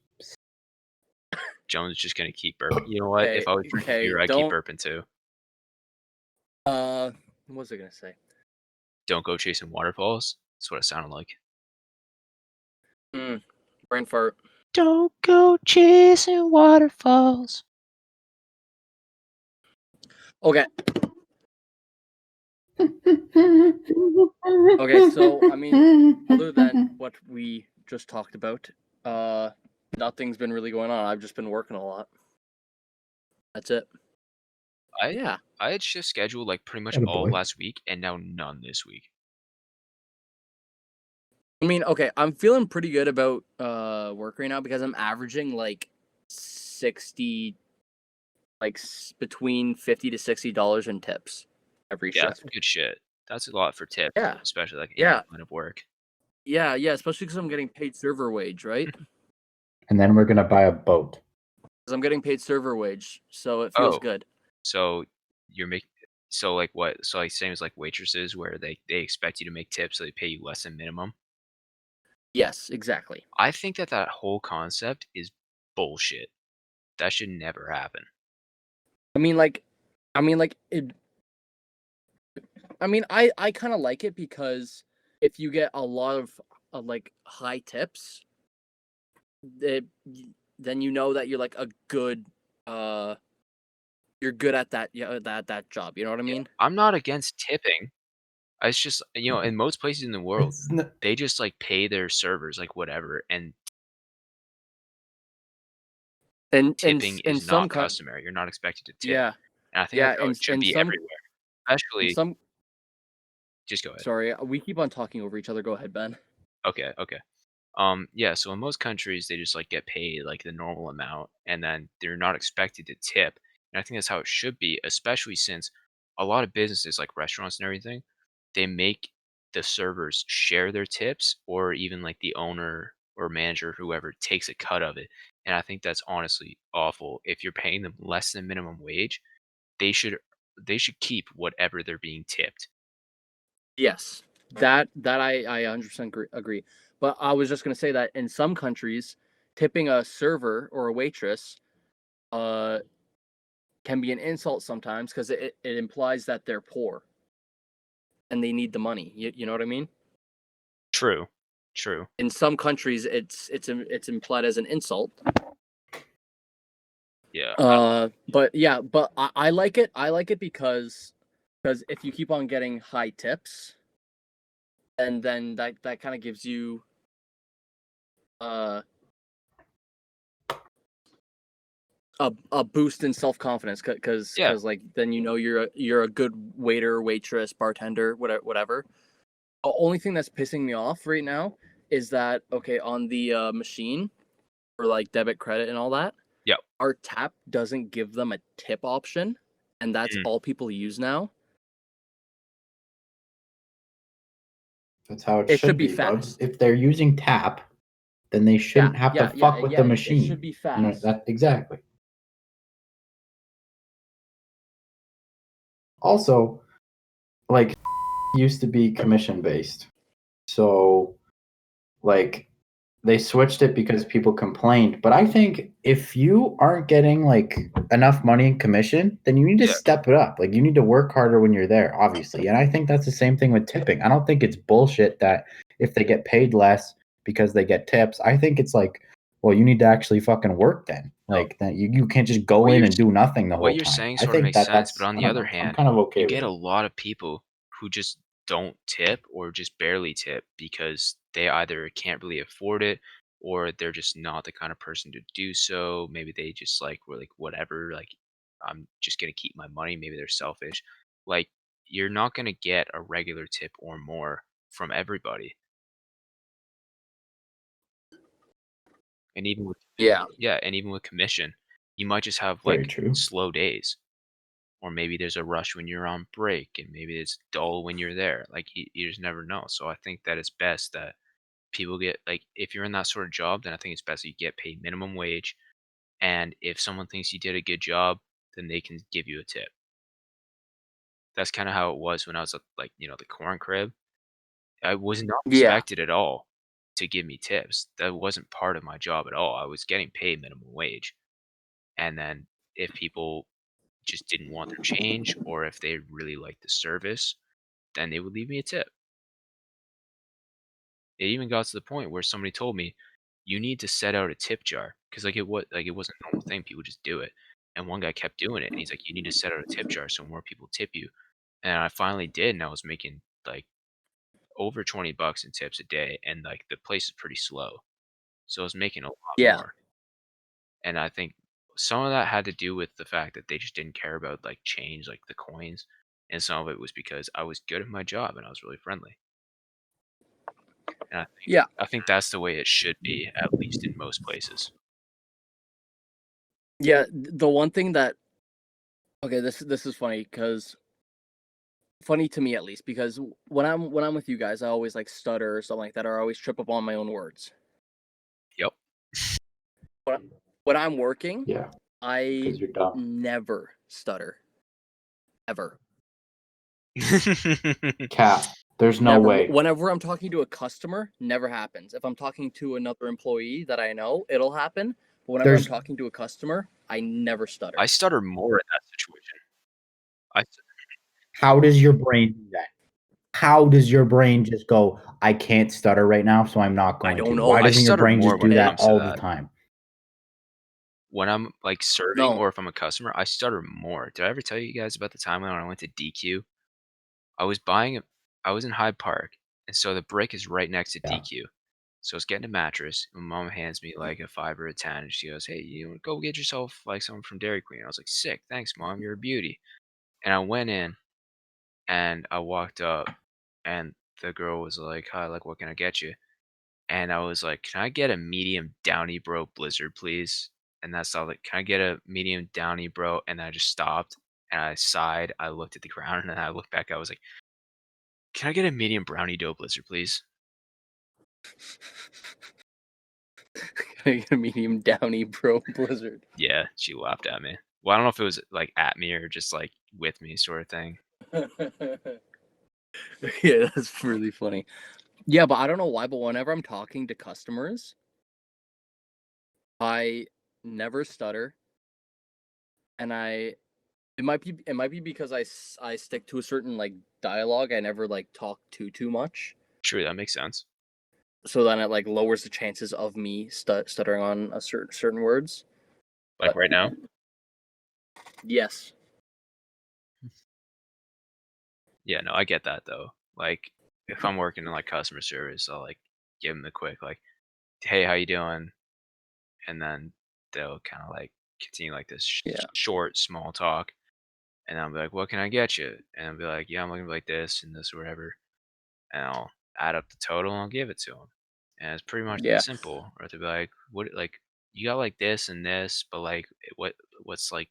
Speaker 1: Jones is just gonna keep burping. You know what? If I was drinking beer, I'd keep
Speaker 3: don't.
Speaker 1: burping too.
Speaker 3: What was I gonna say?
Speaker 1: Don't go chasing waterfalls. That's what it sounded like.
Speaker 3: Brain fart.
Speaker 1: Don't go chasing waterfalls.
Speaker 3: Okay. Okay. So I mean, other than what we just talked about, nothing's been really going on. I've just been working a lot. That's it. Yeah.
Speaker 1: I had shift scheduled like pretty much
Speaker 2: Atta
Speaker 1: all
Speaker 2: boy.
Speaker 1: last week, and now none this week.
Speaker 3: I mean, okay, I'm feeling pretty good about work right now because I'm averaging like 60, between $50 to $60 in tips every
Speaker 1: Yeah, that's
Speaker 3: shift.
Speaker 1: good shit. That's a lot for tips,
Speaker 3: Yeah.
Speaker 1: especially like in
Speaker 3: Yeah.
Speaker 1: that line of work.
Speaker 3: Yeah, especially because I'm getting paid server wage, right?
Speaker 2: And then we're gonna buy a boat.
Speaker 3: Because I'm getting paid server wage, so it feels
Speaker 1: Oh.
Speaker 3: good.
Speaker 1: So you're making like what? So like same as like waitresses where they expect you to make tips, so they pay you less than minimum.
Speaker 3: Yes, exactly.
Speaker 1: I think that whole concept is bullshit. That should never happen.
Speaker 3: I mean, it. I mean, I kind of like it because if you get a lot of like high tips, then you know that you're like a good you're good at that that job. You know what I mean?
Speaker 1: I'm not against tipping. It's just in most places in the world,
Speaker 2: It's n-
Speaker 1: they just like pay their servers like whatever, and
Speaker 3: And
Speaker 1: tipping
Speaker 3: in
Speaker 1: is
Speaker 3: some
Speaker 1: not customary. You're not expected to tip.
Speaker 3: yeah,
Speaker 1: And I think
Speaker 3: yeah,
Speaker 1: that's how it should
Speaker 3: in
Speaker 1: be
Speaker 3: some
Speaker 1: everywhere.
Speaker 3: in
Speaker 1: Especially
Speaker 3: some.
Speaker 1: just go ahead.
Speaker 3: Sorry, we keep on talking over each other. Go ahead, Ben.
Speaker 1: Okay. Yeah, so in most countries they just like get paid like the normal amount and then they're not expected to tip. And I think that's how it should be, especially since a lot of businesses like restaurants and everything, they make the servers share their tips or even like the owner or manager whoever takes a cut of it. And I think that's honestly awful. If you're paying them less than minimum wage, they should keep whatever they're being tipped.
Speaker 3: Yes, that I 100% agree. But I was just gonna say that in some countries, tipping a server or a waitress, uh, can be an insult sometimes because it implies that they're poor, and they need the money. You know what I mean?
Speaker 1: True.
Speaker 3: In some countries, it's implied as an insult.
Speaker 1: Yeah.
Speaker 3: But I like it. I like it because if you keep on getting high tips, and then that kind of gives you uh a boost in self-confidence because
Speaker 1: Yeah.
Speaker 3: like then you know you're a good waiter, waitress, bartender, whatever. The only thing that's pissing me off right now is that okay, on the machine for like debit, credit, and all that,
Speaker 1: Yep.
Speaker 3: our tap doesn't give them a tip option, and that's all people use now.
Speaker 2: That's how it
Speaker 3: It
Speaker 2: should
Speaker 3: should be
Speaker 2: be, Bugs.
Speaker 3: fast.
Speaker 2: If they're using tap, then they shouldn't have to fuck with the machine.
Speaker 3: It should be fast.
Speaker 2: That exactly. Also, like used to be commission based. So like they switched it because people complained. But I think if you aren't getting like enough money in commission, then you need to
Speaker 1: Yeah.
Speaker 2: step it up. Like you need to work harder when you're there, obviously. And I think that's the same thing with tipping. I don't think it's bullshit that if they get paid less because they get tips, I think it's like, well, you need to actually fucking work then. Like that you can't just go
Speaker 1: What
Speaker 2: in
Speaker 1: you're
Speaker 2: and do nothing the whole
Speaker 1: What
Speaker 2: time.
Speaker 1: you're saying
Speaker 2: I
Speaker 1: sort of
Speaker 2: think
Speaker 1: makes sense,
Speaker 2: that's
Speaker 1: but on
Speaker 2: I
Speaker 1: the
Speaker 2: don't
Speaker 1: other
Speaker 2: know. I'm
Speaker 1: hand,
Speaker 2: kind of okay
Speaker 1: you
Speaker 2: with
Speaker 1: get a
Speaker 2: it.
Speaker 1: lot of people who just don't tip or just barely tip because they either can't really afford it or they're just not the kind of person to do so. Maybe they just like were like whatever, like I'm just gonna keep my money. Maybe they're selfish. Like you're not gonna get a regular tip or more from everybody. And even with
Speaker 3: Yeah.
Speaker 1: and even with commission, you might just have
Speaker 2: Very
Speaker 1: like
Speaker 2: true.
Speaker 1: slow days. Or maybe there's a rush when you're on break and maybe it's dull when you're there. Like you just never know. So I think that it's best that people get like if you're in that sort of job, then I think it's best that you get paid minimum wage. And if someone thinks you did a good job, then they can give you a tip. That's kind of how it was when I was at like, the corn crib. I was not
Speaker 3: Yeah.
Speaker 1: expected at all to give me tips. That wasn't part of my job at all. I was getting paid minimum wage. And then if people just didn't want their change or if they really liked the service, then they would leave me a tip. It even got to the point where somebody told me, "You need to set out a tip jar," because it wasn't a normal thing. People just do it. And one guy kept doing it, and he's like, "You need to set out a tip jar so more people tip you." And I finally did, and I was making like over $20 in tips a day, and like the place is pretty slow, so I was making a lot
Speaker 3: Yeah.
Speaker 1: more. And I think some of that had to do with the fact that they just didn't care about like change, like the coins, and some of it was because I was good at my job and I was really friendly. And
Speaker 3: Yeah.
Speaker 1: I think that's the way it should be, at least in most places.
Speaker 3: Yeah. The one thing that this is funny because funny to me at least because when I'm with you guys, I always like stutter or something like that, or I always trip up on my own words.
Speaker 1: Yep.
Speaker 3: When I'm working,
Speaker 2: Yeah,
Speaker 3: I
Speaker 2: because you're dumb.
Speaker 3: never stutter. Ever.
Speaker 2: Cap. There's no
Speaker 3: Never.
Speaker 2: way.
Speaker 3: Whenever I'm talking to a customer, never happens. If I'm talking to another employee that I know, it'll happen. But whenever I'm talking to a customer, I never stutter.
Speaker 1: I stutter more in that situation.
Speaker 2: How does your brain do that? How does your brain just go, I can't stutter right now, so I'm not going to?
Speaker 3: don't know.
Speaker 2: Why
Speaker 3: I
Speaker 2: doesn't your
Speaker 1: stutter
Speaker 2: brain
Speaker 1: more
Speaker 2: just
Speaker 1: when
Speaker 2: do
Speaker 1: it
Speaker 2: that
Speaker 1: comes to
Speaker 2: all the
Speaker 1: that.
Speaker 2: time?
Speaker 1: When I'm like serving
Speaker 3: No.
Speaker 1: or if I'm a customer, I stutter more. Did I ever tell you guys about the time when I went to DQ? I was in Hyde Park, and so the brick is right next to
Speaker 2: Yeah.
Speaker 1: DQ. So I was getting a mattress, and Mom hands me like a 5 or a 10, and she goes, "Hey, you wanna go get yourself like something from Dairy Queen?" I was like, "Sick, thanks, Mom, you're a beauty." And I went in, and I walked up, and the girl was like, "Hi, like, what can I get you?" And I was like, "Can I get a medium Downy Bro Blizzard, please?" And that's all. Like, "Can I get a medium Downy Bro?" And I just stopped, and I sighed. I looked at the ground, and then I looked back. I was like, "Can I get a medium Brownie Dough Blizzard, please?"
Speaker 3: Can I get a medium Downy Bro Blizzard?
Speaker 1: Yeah, she laughed at me. Well, I don't know if it was like at me or just like with me, sort of thing.
Speaker 3: Yeah, that's really funny. Yeah, but I don't know why, but whenever I'm talking to customers, I never stutter, and it might be because I stick to a certain like dialogue. I never like talk too much,
Speaker 1: True, that makes sense.
Speaker 3: so then it like lowers the chances of me stuttering on a certain words.
Speaker 1: Like right now.
Speaker 3: Yes.
Speaker 1: Yeah, no, I get that though. Like, if I'm working in like customer service, I'll like give them the quick like, "Hey, how you doing?" And then they'll kind of like continue like this
Speaker 3: Yeah.
Speaker 1: short small talk, and I'll be like, "What can I get you?" And I'll be like, "Yeah, I'm looking for like this and this or whatever," and I'll add up the total and I'll give it to them. And it's pretty much
Speaker 3: Yeah.
Speaker 1: simple. Or they'll be like, "What like you got like this and this, but like what's like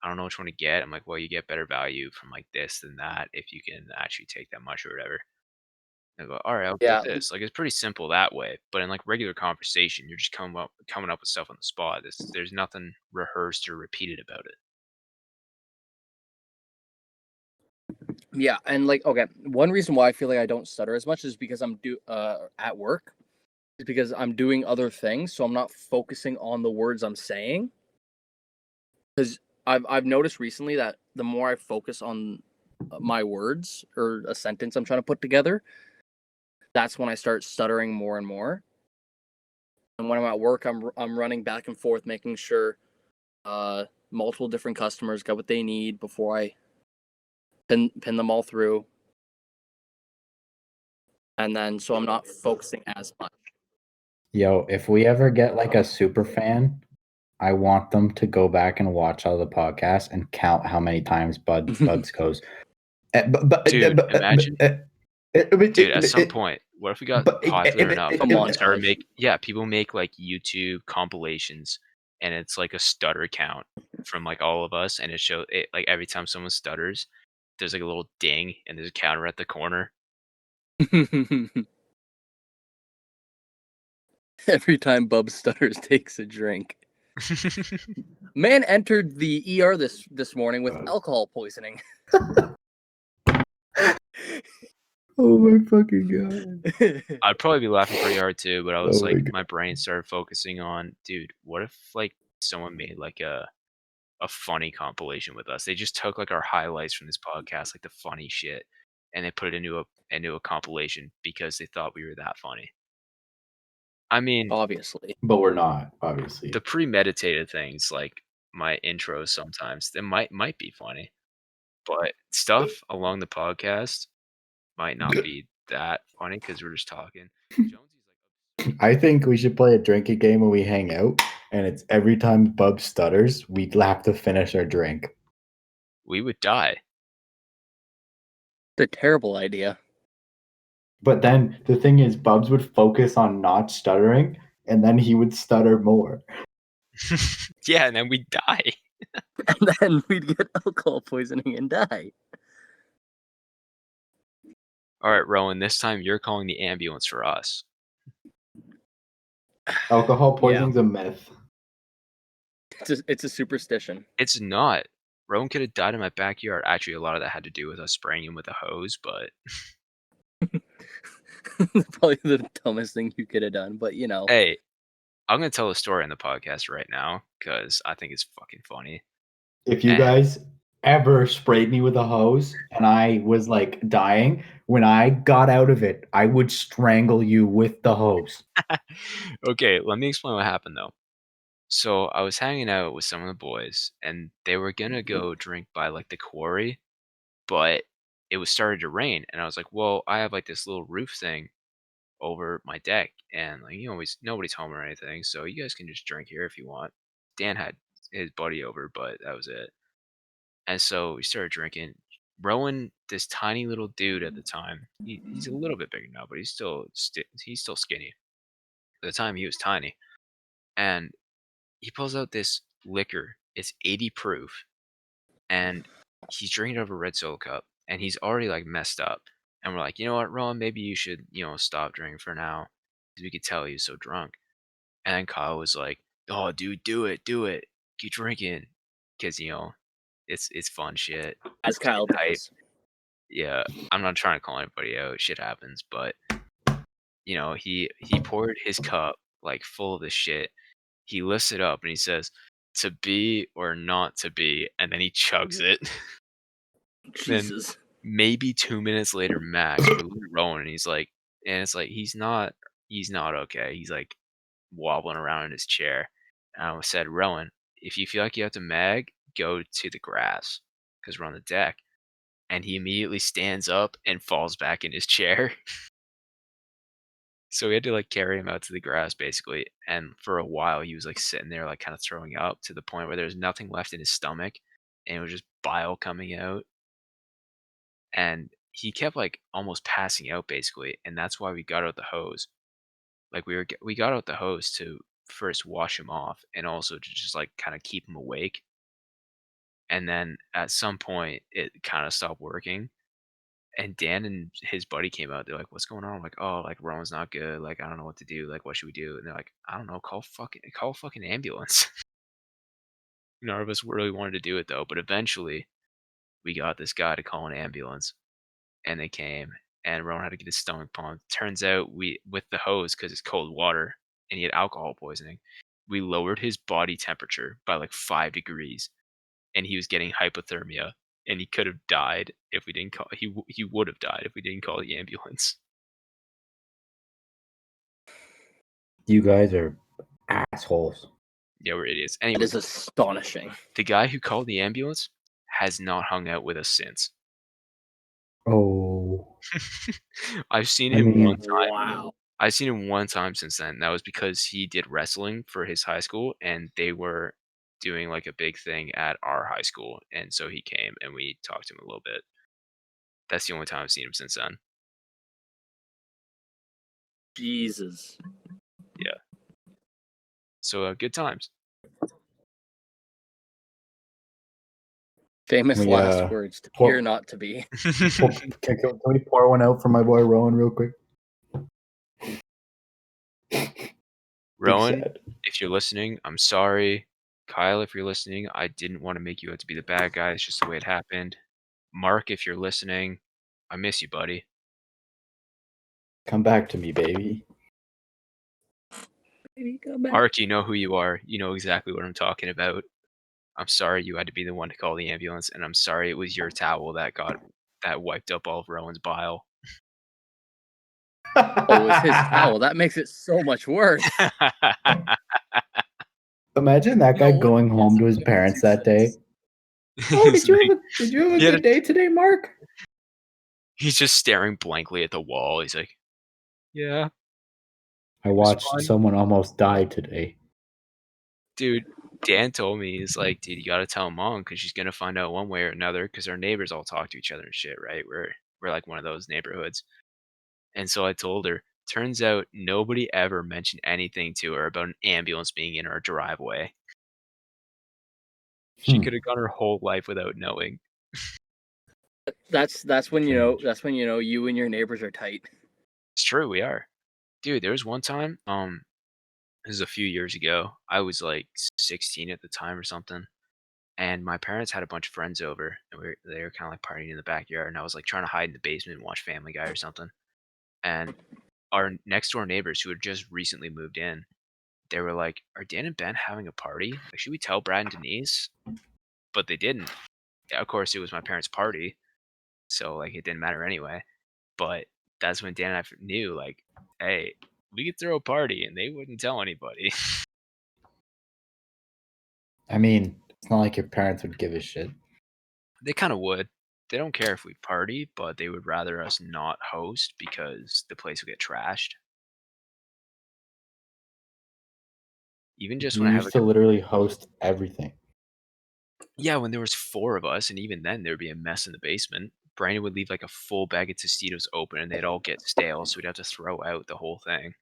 Speaker 1: I don't know which one to get." I'm like, "Well, you get better value from like this than that if you can actually take that much or whatever." I go, "All right, I'll
Speaker 3: Yeah.
Speaker 1: get this." Like it's pretty simple that way. But in like regular conversation, you're just coming up with stuff on the spot. There's nothing rehearsed or repeated about it.
Speaker 3: Yeah, and like okay, one reason why I feel like I don't stutter as much is because I'm at work. Is because I'm doing other things, so I'm not focusing on the words I'm saying. Because I've noticed recently that the more I focus on my words or a sentence I'm trying to put together, that's when I start stuttering more and more. And when I'm at work, I'm running back and forth, making sure multiple different customers got what they need before I pin them all through. And then so I'm not focusing as much.
Speaker 2: Yo, if we ever get like a super fan, I want them to go back and watch all the podcasts and count how many times Buds goes.
Speaker 1: Dude, imagine. Dude, at some point, what if we got popular enough
Speaker 3: Come
Speaker 1: and
Speaker 3: on,
Speaker 1: people make like YouTube compilations and it's like a stutter count from like all of us and it shows it like every time someone stutters, there's like a little ding and there's a counter at the corner.
Speaker 3: Every time Bub Stutters takes a drink. Man entered the ER this morning with alcohol poisoning.
Speaker 2: Oh my fucking god.
Speaker 1: I'd probably be laughing pretty hard too, but I was
Speaker 2: Oh my
Speaker 1: like,
Speaker 2: God.
Speaker 1: my brain started focusing on, dude, what if like someone made like a funny compilation with us? They just took like our highlights from this podcast, like the funny shit, and they put it into a compilation because they thought we were that funny. I mean,
Speaker 3: Obviously.
Speaker 2: But we're not, obviously.
Speaker 1: the premeditated things like my intros sometimes they might be funny, but stuff along the podcast might not be that funny because we're just talking. Jonesy's like,
Speaker 2: I think we should play a drinking game when we hang out, and it's every time Bub stutters, we have to finish our drink.
Speaker 1: we would die.
Speaker 3: It's a terrible idea.
Speaker 2: But then the thing is, Bubs would focus on not stuttering, and then he would stutter more.
Speaker 1: Yeah, and then we'd die.
Speaker 3: And then we'd get alcohol poisoning and die.
Speaker 1: All right, Rowan, this time you're calling the ambulance for us.
Speaker 2: Alcohol poisoning's a myth.
Speaker 3: It's a superstition.
Speaker 1: It's not. Rowan could have died in my backyard. Actually, a lot of that had to do with us spraying him with a hose, but
Speaker 3: Probably the dumbest thing you could have done, but you know.
Speaker 1: hey, I'm going to tell a story on the podcast right now because I think it's fucking funny.
Speaker 2: If you
Speaker 1: And-
Speaker 2: guys ever sprayed me with a hose and I was like dying, when I got out of it, I would strangle you with the hose.
Speaker 1: Okay, let me explain what happened though. So I was hanging out with some of the boys, and they were gonna go drink by like the quarry, but it was started to rain, and I was like, "Well, I have like this little roof thing over my deck, and like nobody's home or anything, so you guys can just drink here if you want." Dan had his buddy over, but that was it. And so we started drinking. Rowan, this tiny little dude at the time, he's a little bit bigger now, but he's still skinny. At the time, he was tiny, and he pulls out this liquor. It's 80 proof, and he's drinking it out of a red Solo cup, and he's already like messed up. And we're like, you know what, Rowan, maybe you should, stop drinking for now, because we could tell he was so drunk. And then Kyle was like, "Oh, dude, do it, keep drinking, because it's fun shit."
Speaker 3: As Kyle
Speaker 1: Hype.
Speaker 3: does.
Speaker 1: Yeah, I'm not trying to call anybody out. Shit happens, but he poured his cup like full of this shit. He lifts it up and he says, "To be or not to be," and then he chugs it. Then
Speaker 3: Jesus.
Speaker 1: maybe 2 minutes later, max, we're looking at Rowan and it's like he's not okay. He's like wobbling around in his chair. And I said, "Rowan, if you feel like you have to mag, go to the grass because we're on the deck." And he immediately stands up and falls back in his chair. So we had to like carry him out to the grass basically. And for a while he was like sitting there like kind of throwing up to the point where there's nothing left in his stomach and it was just bile coming out. And he kept like almost passing out basically, and that's why we got out the hose. Like we got out the hose to first wash him off and also to just like kind of keep him awake. And then at some point it kind of stopped working. And Dan and his buddy came out. They're like, "What's going on?" I'm like, "Oh, like Rowan's not good. Like I don't know what to do. Like what should we do?" And they're like, "I don't know. Call a fucking ambulance." None of us really wanted to do it though. But eventually, we got this guy to call an ambulance, and they came. And Rowan had to get his stomach pumped. Turns out with the hose because it's cold water and he had alcohol poisoning. We lowered his body temperature by like 5 degrees, and he was getting hypothermia. And he could have died if we didn't call. He would have died if we didn't call the ambulance.
Speaker 2: You guys are assholes.
Speaker 1: Yeah, we're idiots.
Speaker 3: That
Speaker 1: Anyway,
Speaker 3: is astonishing.
Speaker 1: the guy who called the ambulance has not hung out with us since.
Speaker 2: Oh.
Speaker 1: I've seen
Speaker 2: I
Speaker 1: him
Speaker 2: mean-
Speaker 1: one time.
Speaker 3: Wow.
Speaker 1: I've seen him one time since then. That was because he did wrestling for his high school, and they were doing like a big thing at our high school, and so he came and we talked to him a little bit. That's the only time I've seen him since then.
Speaker 3: Jesus.
Speaker 1: So good times.
Speaker 3: Famous
Speaker 2: We,
Speaker 3: last words. To be or not to be.
Speaker 2: Can we pour one out for my boy Rowan real quick?
Speaker 1: Rowan,
Speaker 2: sad.
Speaker 1: if you're listening, I'm sorry. Kyle, if you're listening, I didn't want to make you out to be the bad guy. It's just the way it happened. Mark, if you're listening, I miss you, buddy.
Speaker 2: Come back to me, baby.
Speaker 3: Baby, come back.
Speaker 1: Mark, you know who you are. You know exactly what I'm talking about. I'm sorry you had to be the one to call the ambulance, and I'm sorry it was your towel that wiped up all of Rowan's bile.
Speaker 3: Oh, it was his towel. That makes it so much worse.
Speaker 2: Imagine that guy
Speaker 3: No one
Speaker 2: going home to
Speaker 3: has
Speaker 2: his
Speaker 3: a
Speaker 2: parents that
Speaker 3: success.
Speaker 2: day. Oh,
Speaker 1: He's
Speaker 2: did you
Speaker 1: like-
Speaker 2: have a
Speaker 1: he had
Speaker 2: good day today, Mark?
Speaker 1: He's just staring blankly at the wall. He's like, "Yeah,
Speaker 2: I
Speaker 1: it was
Speaker 2: watched
Speaker 1: fun."
Speaker 2: someone almost die today.
Speaker 1: Dude, Dan told me, he's like, "Dude, you gotta tell Mom because she's gonna find out one way or another because our neighbors all talk to each other and shit, right? We're like one of those neighborhoods." And so I told her. Turns out nobody ever mentioned anything to her about an ambulance being in our driveway. She
Speaker 2: Hmm.
Speaker 1: could have gone her whole life without knowing.
Speaker 3: That's when you know
Speaker 2: Strange.
Speaker 3: that's when you know you and your neighbors are tight.
Speaker 1: It's true, we are. Dude, there was one time, this is a few years ago. I was like 16 at the time or something. And my parents had a bunch of friends over and they were kind of like partying in the backyard. And I was like trying to hide in the basement and watch Family Guy or something. And our next door neighbors who had just recently moved in, they were like, "Are Dan and Ben having a party? Like, should we tell Brad and Denise?" But they didn't. Yeah, of course, it was my parents' party. So like it didn't matter anyway. But that's when Dan and I knew, like, hey, we could throw a party and they wouldn't tell anybody.
Speaker 2: I mean, it's not like your parents would give a shit.
Speaker 1: They kind of would. They don't care if we party, but they would rather us not host because the place would get trashed. Even just
Speaker 2: You
Speaker 1: when I have
Speaker 2: used
Speaker 1: like
Speaker 2: to literally host everything.
Speaker 1: yeah, when there was 4 of us, and even then there'd be a mess in the basement. Brandon would leave like a full bag of Tostitos open, and they'd all get stale, so we'd have to throw out the whole thing.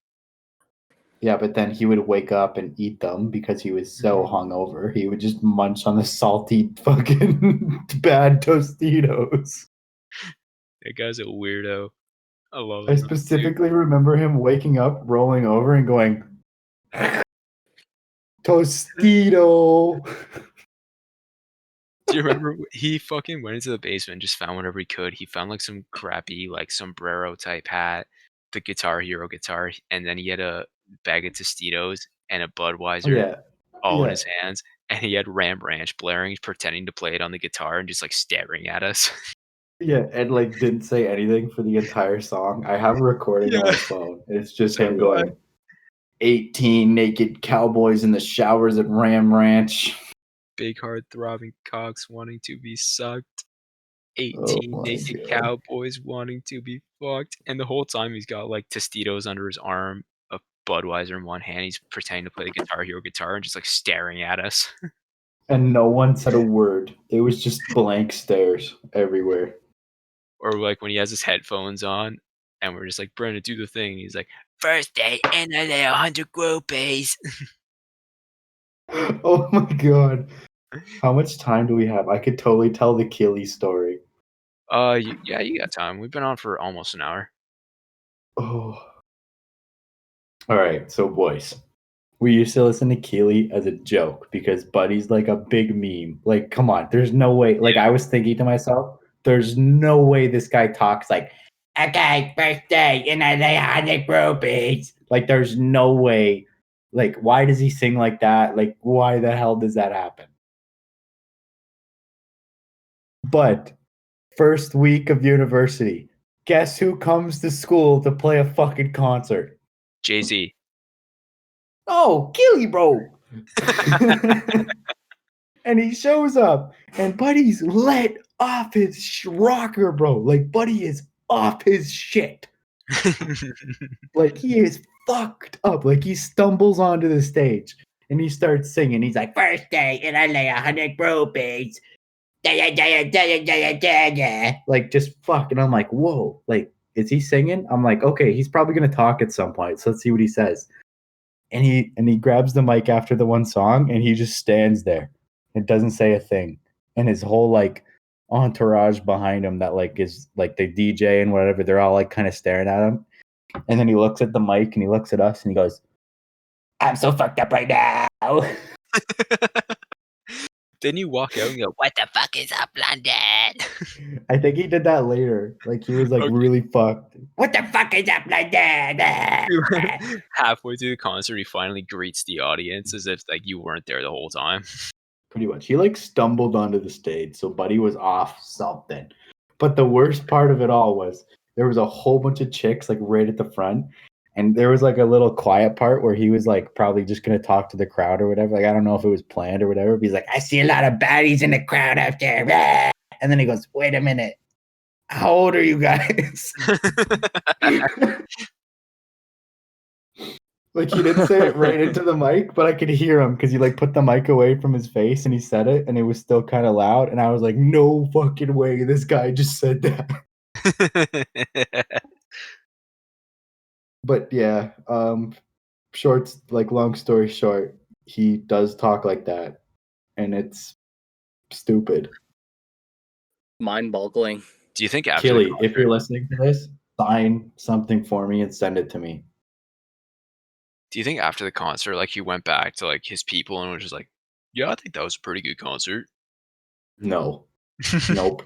Speaker 2: Yeah, but then he would wake up and eat them because he was so hungover. He would just munch on the salty fucking bad Tostitos.
Speaker 1: That guy's a weirdo. I love
Speaker 2: I
Speaker 1: him.
Speaker 2: specifically remember him waking up, rolling over, and going, Tostito.
Speaker 1: Do you remember he fucking went into the basement and just found whatever he could? He found like some crappy like sombrero type hat, the Guitar Hero guitar, and then he had a bag of Tostitos and a Budweiser
Speaker 2: Yeah.
Speaker 1: all in
Speaker 2: Yeah.
Speaker 1: his hands, and he had Ram Ranch blaring, pretending to play it on the guitar and just like staring at us.
Speaker 2: Yeah, and like didn't say anything for the entire song. I have a recording on
Speaker 1: Yeah.
Speaker 2: my phone. It's just
Speaker 1: So
Speaker 2: him
Speaker 1: do I.
Speaker 2: going, 18 naked cowboys in the showers at Ram Ranch.
Speaker 1: Big hard throbbing cocks wanting to be sucked.
Speaker 2: Oh
Speaker 1: 18
Speaker 2: my
Speaker 1: naked
Speaker 2: God.
Speaker 1: cowboys wanting to be fucked. And the whole time he's got like Tostitos under his arm, a Budweiser in one hand. He's pretending to play the Guitar Hero guitar and just like staring at us.
Speaker 2: And no one said a word. It was just blank stares everywhere.
Speaker 1: Or like when he has his headphones on and we're just like, Brendan, do the thing. And he's like, first day and then 100 groupies.
Speaker 2: Oh my God. How much time do we have? I could totally tell the Killy story.
Speaker 1: Yeah, you got time. We've been on for almost an hour.
Speaker 2: Oh. All right, so boys, we used to listen to Keely as a joke because Buddy's like a big meme. Like, come on, there's no way. Like, I was thinking to myself, there's no way this guy talks like, okay, first day, and I lay 100 rupees. Like, there's no way. Like, why does he sing like that? Like, why the hell does that happen? But first week of university, guess who comes to school to play a fucking concert?
Speaker 1: Jay-Z.
Speaker 2: Oh, Gilly, bro. And he shows up, and Buddy's let off his rocker, bro. Like, Buddy is off his shit. Like, he is fucked up. Like, he stumbles onto the stage, and he starts singing. He's like, first day, and I lay 100 rupees. Like, just fuck. And I'm like, whoa. Like, is he singing? I'm like, okay, he's probably going to talk at some point. So let's see what he says. And he grabs the mic after the one song, and he just stands there and doesn't say a thing. And his whole like entourage behind him that like is like the DJ and whatever, they're all like kind of staring at him. And then he looks at the mic and he looks at us and he goes, I'm so fucked up right now.
Speaker 1: Then you walk out and go, "What the fuck is up, London?"
Speaker 2: I think he did that later. Like he was like
Speaker 1: Okay.
Speaker 2: really fucked. What the fuck is up, London?
Speaker 1: Halfway through the concert, he finally greets the audience as if like you weren't there the whole time.
Speaker 2: Pretty much. He like stumbled onto the stage, so Buddy was off something. But the worst part of it all was there was a whole bunch of chicks like right at the front. And there was like a little quiet part where he was like probably just gonna talk to the crowd or whatever. Like I don't know if it was planned or whatever. But he's like, I see a lot of baddies in the crowd out there. And then he goes, wait a minute. How old are you guys? Like he didn't say it right into the mic, but I could hear him because he like put the mic away from his face and he said it and it was still kind of loud. And I was like, no fucking way. This guy just said that. But yeah, long story short, he does talk like that, and it's stupid.
Speaker 3: Mind-boggling.
Speaker 1: Do you think after
Speaker 2: Killy, if you're listening to this, sign something for me and send it to me.
Speaker 1: Do you think after the concert, like he went back to like his people and was just like, "Yeah, I think that was a pretty good concert."
Speaker 2: No. Nope.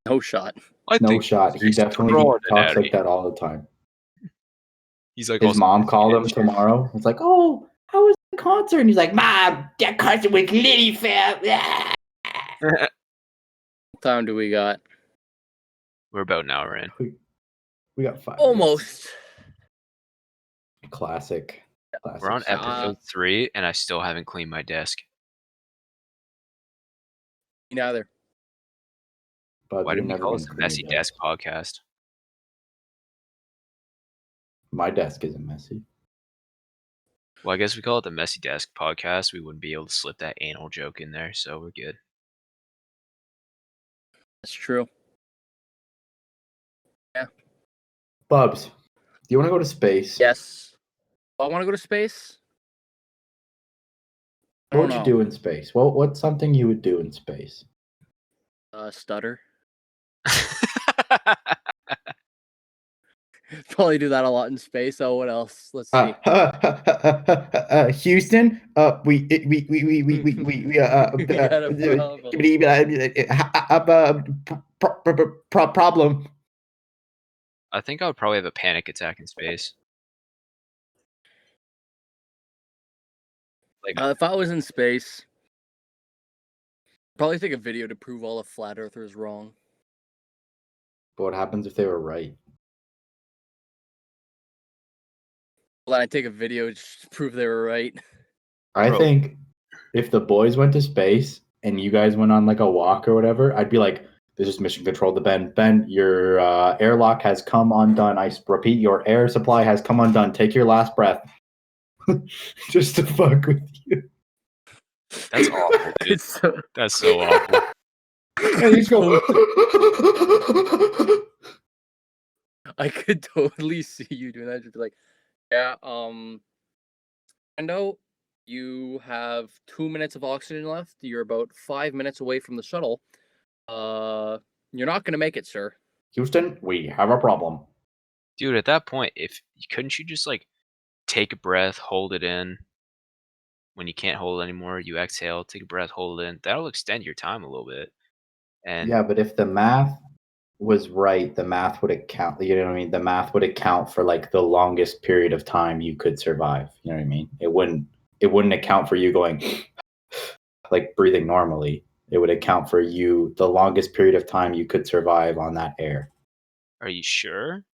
Speaker 3: No shot.
Speaker 2: No shot. He definitely talks like that all the time.
Speaker 1: He's like,
Speaker 2: his mom called him tomorrow. It's like, oh, how was the concert? And he's like, Mom, that concert was litty, fam.
Speaker 3: What time do we got?
Speaker 1: We're about an hour in.
Speaker 2: We got 5
Speaker 3: Almost.
Speaker 2: Minutes. Classic.
Speaker 1: We're on episode 3, and I still haven't cleaned my desk.
Speaker 3: Me neither.
Speaker 2: But
Speaker 1: why did we call this the Messy Desk podcast?
Speaker 2: My desk isn't messy.
Speaker 1: Well, I guess we call it the Messy Desk podcast. We wouldn't be able to slip that anal joke in there, so we're good.
Speaker 3: That's true. Yeah.
Speaker 2: Bubs, do you want to go to space?
Speaker 3: Yes. I want to go to space.
Speaker 2: What would you do in space? What's something you would do in space?
Speaker 3: Stutter. Probably do that a lot in space. Oh, what else? Let's see.
Speaker 2: Houston, we problem.
Speaker 1: I think I would probably have a panic attack in space.
Speaker 3: Like, if I was in space, I'd probably take a video to prove all the flat earthers wrong.
Speaker 2: But what happens if they were right?
Speaker 3: Well, then I'd take a video just to prove they were right.
Speaker 2: I think if the boys went to space and you guys went on like a walk or whatever, I'd be like, this is mission control to Ben. Ben, your airlock has come undone. I repeat, your air supply has come undone. Take your last breath. Just to fuck with you.
Speaker 1: That's awful, dude. That's so awful.
Speaker 2: And you just go.
Speaker 3: I could totally see you doing that. Just be like, yeah, I know you have 2 minutes of oxygen left. You're about 5 minutes away from the shuttle. You're not gonna make it, sir.
Speaker 2: Houston, we have a problem.
Speaker 1: Dude, at that point, couldn't you just like take a breath, hold it in? When you can't hold it anymore, you exhale, take a breath, hold it in. That'll extend your time a little bit. And
Speaker 2: yeah, but if the math was right, the math would account. You know what I mean? The math would account for like the longest period of time you could survive. You know what I mean? It wouldn't account for you going like breathing normally. It would account for you the longest period of time you could survive on that air.
Speaker 1: Are you sure?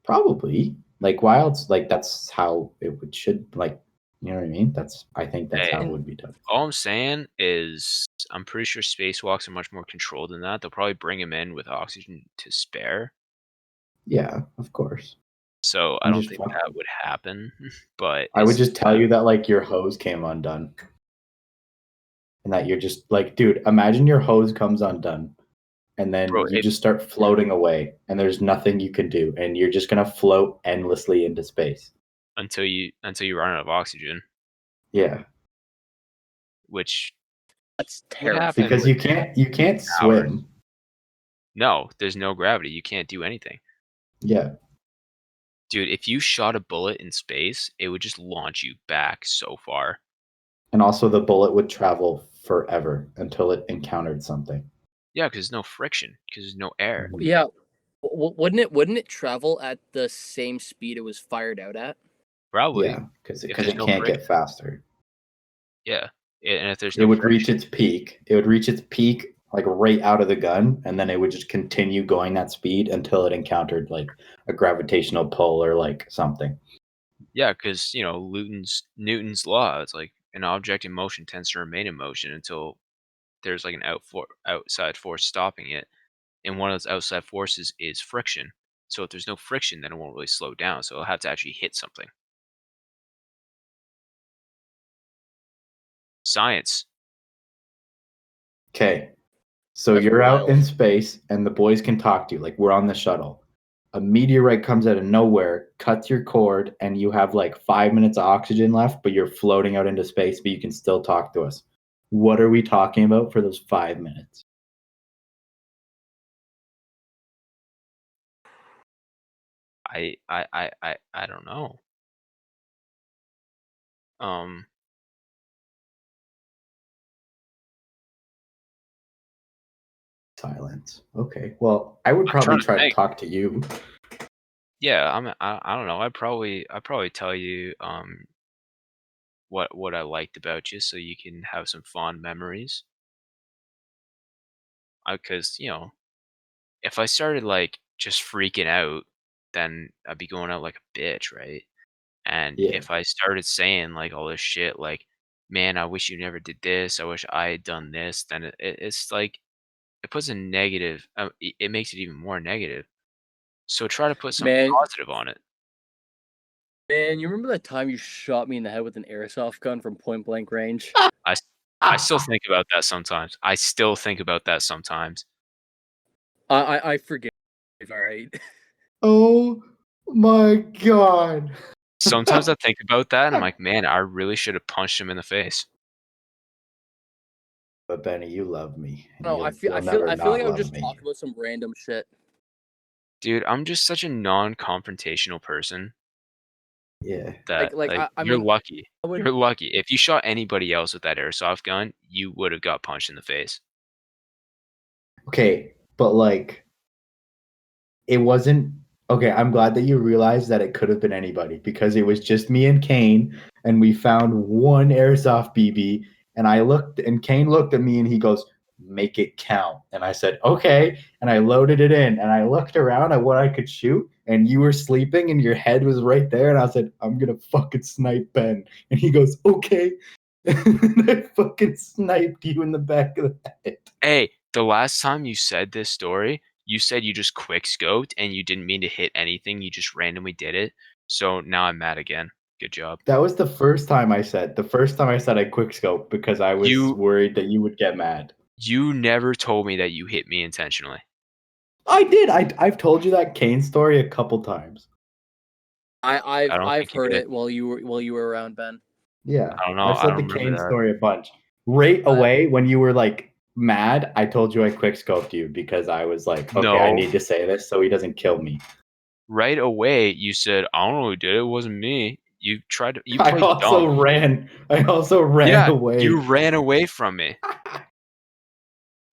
Speaker 2: Probably. Like why else? Like that's how it should like. You know what I mean? I think that's how it would be done.
Speaker 1: All I'm saying is I'm pretty sure spacewalks are much more controlled than that. They'll probably bring him in with oxygen to spare.
Speaker 2: Yeah, of course.
Speaker 1: So I don't think that would happen. But
Speaker 2: I would just tell you that like your hose came undone. And that you're just like, dude, imagine your hose comes undone. And then you just start floating away and there's nothing you can do. And you're just gonna float endlessly into space.
Speaker 1: Until you run out of oxygen.
Speaker 2: Yeah.
Speaker 1: Which
Speaker 3: that's terrible.
Speaker 2: Because you can't swim.
Speaker 1: No, there's no gravity. You can't do anything.
Speaker 2: Yeah.
Speaker 1: Dude, if you shot a bullet in space, it would just launch you back so far.
Speaker 2: And also, the bullet would travel forever until it encountered something.
Speaker 1: Yeah, because there's no friction, because there's no air.
Speaker 3: Yeah, wouldn't it travel at the same speed it was fired out at?
Speaker 1: Probably.
Speaker 2: Yeah, because
Speaker 1: if
Speaker 2: it
Speaker 1: there's no
Speaker 2: can't
Speaker 1: friction.
Speaker 2: get faster.
Speaker 1: Yeah, and if there's
Speaker 2: It
Speaker 1: no
Speaker 2: would reach
Speaker 1: friction,
Speaker 2: its peak. It would reach its peak like right out of the gun, and then it would just continue going that speed until it encountered like a gravitational pull or like something.
Speaker 1: yeah, because Newton's law. It's like an object in motion tends to remain in motion until there's like an outside force stopping it, and one of those outside forces is friction. So if there's no friction, then it won't really slow down. So it'll have to actually hit something. Science.
Speaker 2: Okay. So
Speaker 3: That's
Speaker 2: you're out in
Speaker 3: wild.
Speaker 2: space and the boys can talk to you. Like we're on the shuttle. A meteorite comes out of nowhere, cuts your cord, and you have like 5 minutes of oxygen left, but you're floating out into space, but you can still talk to us. What are we talking about for those 5 minutes?
Speaker 1: I don't know. Um,
Speaker 2: Silence. Okay. Well, I would
Speaker 1: I'm trying
Speaker 2: probably
Speaker 1: to
Speaker 2: try to
Speaker 1: think.
Speaker 2: talk to you.
Speaker 1: Yeah, I don't know. I'd probably tell you what I liked about you, so you can have some fond memories. Because if I started like just freaking out, then I'd be going out like a bitch, right? And
Speaker 2: Yeah.
Speaker 1: if I started saying like all this shit, like, man, I wish you never did this. I wish I had done this. Then it's like it puts a negative. It makes it even more negative. So try to put something
Speaker 3: Man,
Speaker 1: positive on it.
Speaker 3: man, you remember that time you shot me in the head with an airsoft gun from point blank range?
Speaker 1: I s- I still think about that sometimes. I still think about that sometimes.
Speaker 3: I forget. All right.
Speaker 2: Oh my god.
Speaker 1: Sometimes I think about that and I'm like, man, I really should have punched him in the face.
Speaker 2: But Benny, you love me, and
Speaker 3: No,
Speaker 2: you'll never
Speaker 3: I feel like
Speaker 2: not
Speaker 3: I would
Speaker 2: love
Speaker 3: just
Speaker 2: me.
Speaker 3: talk about some random shit.
Speaker 1: Dude, I'm just such a non-confrontational person
Speaker 2: Yeah.
Speaker 1: that like
Speaker 3: I
Speaker 1: you're
Speaker 3: mean,
Speaker 1: lucky.
Speaker 3: I would.
Speaker 1: You're lucky. If you shot anybody else with that airsoft gun, you would have got punched in the face.
Speaker 2: Okay, but like it wasn't okay. I'm glad that you realized that it could have been anybody because it was just me and Kane, and we found one airsoft BB. And I looked, and Kane looked at me, and he goes, "Make it count." And I said, "Okay." And I loaded it in, and I looked around at what I could shoot, and you were sleeping, and your head was right there. And I said, "I'm gonna fucking snipe Ben." And he goes, "Okay." And I fucking sniped you in the back of the head.
Speaker 1: Hey, the last time you said this story, you said you just quick scoped and you didn't mean to hit anything. You just randomly did it. So now I'm mad again. Good job.
Speaker 2: That was the first time I said. The first time I said I quickscope because I was
Speaker 1: You
Speaker 2: worried that you would get mad.
Speaker 1: you never told me that you hit me intentionally.
Speaker 2: I did. I've told you that Kane story a couple times.
Speaker 1: I don't
Speaker 3: I've
Speaker 1: think you
Speaker 3: heard
Speaker 1: did.
Speaker 3: it while you were around, Ben.
Speaker 2: Yeah,
Speaker 1: I don't know.
Speaker 2: I've
Speaker 1: I
Speaker 2: said
Speaker 1: don't
Speaker 2: the
Speaker 1: remember
Speaker 2: Kane
Speaker 1: that.
Speaker 2: story a bunch. Right
Speaker 3: I-
Speaker 2: away when you were like mad, I told you I quickscoped you because I was like, okay, I
Speaker 1: No.
Speaker 2: need to say this so he doesn't kill me.
Speaker 1: Right away, you said, "I don't know who did it. It wasn't me." You tried to. You
Speaker 2: I
Speaker 1: played
Speaker 2: also
Speaker 1: dumb.
Speaker 2: ran. I also ran
Speaker 1: Yeah,
Speaker 2: away.
Speaker 1: you ran away from me.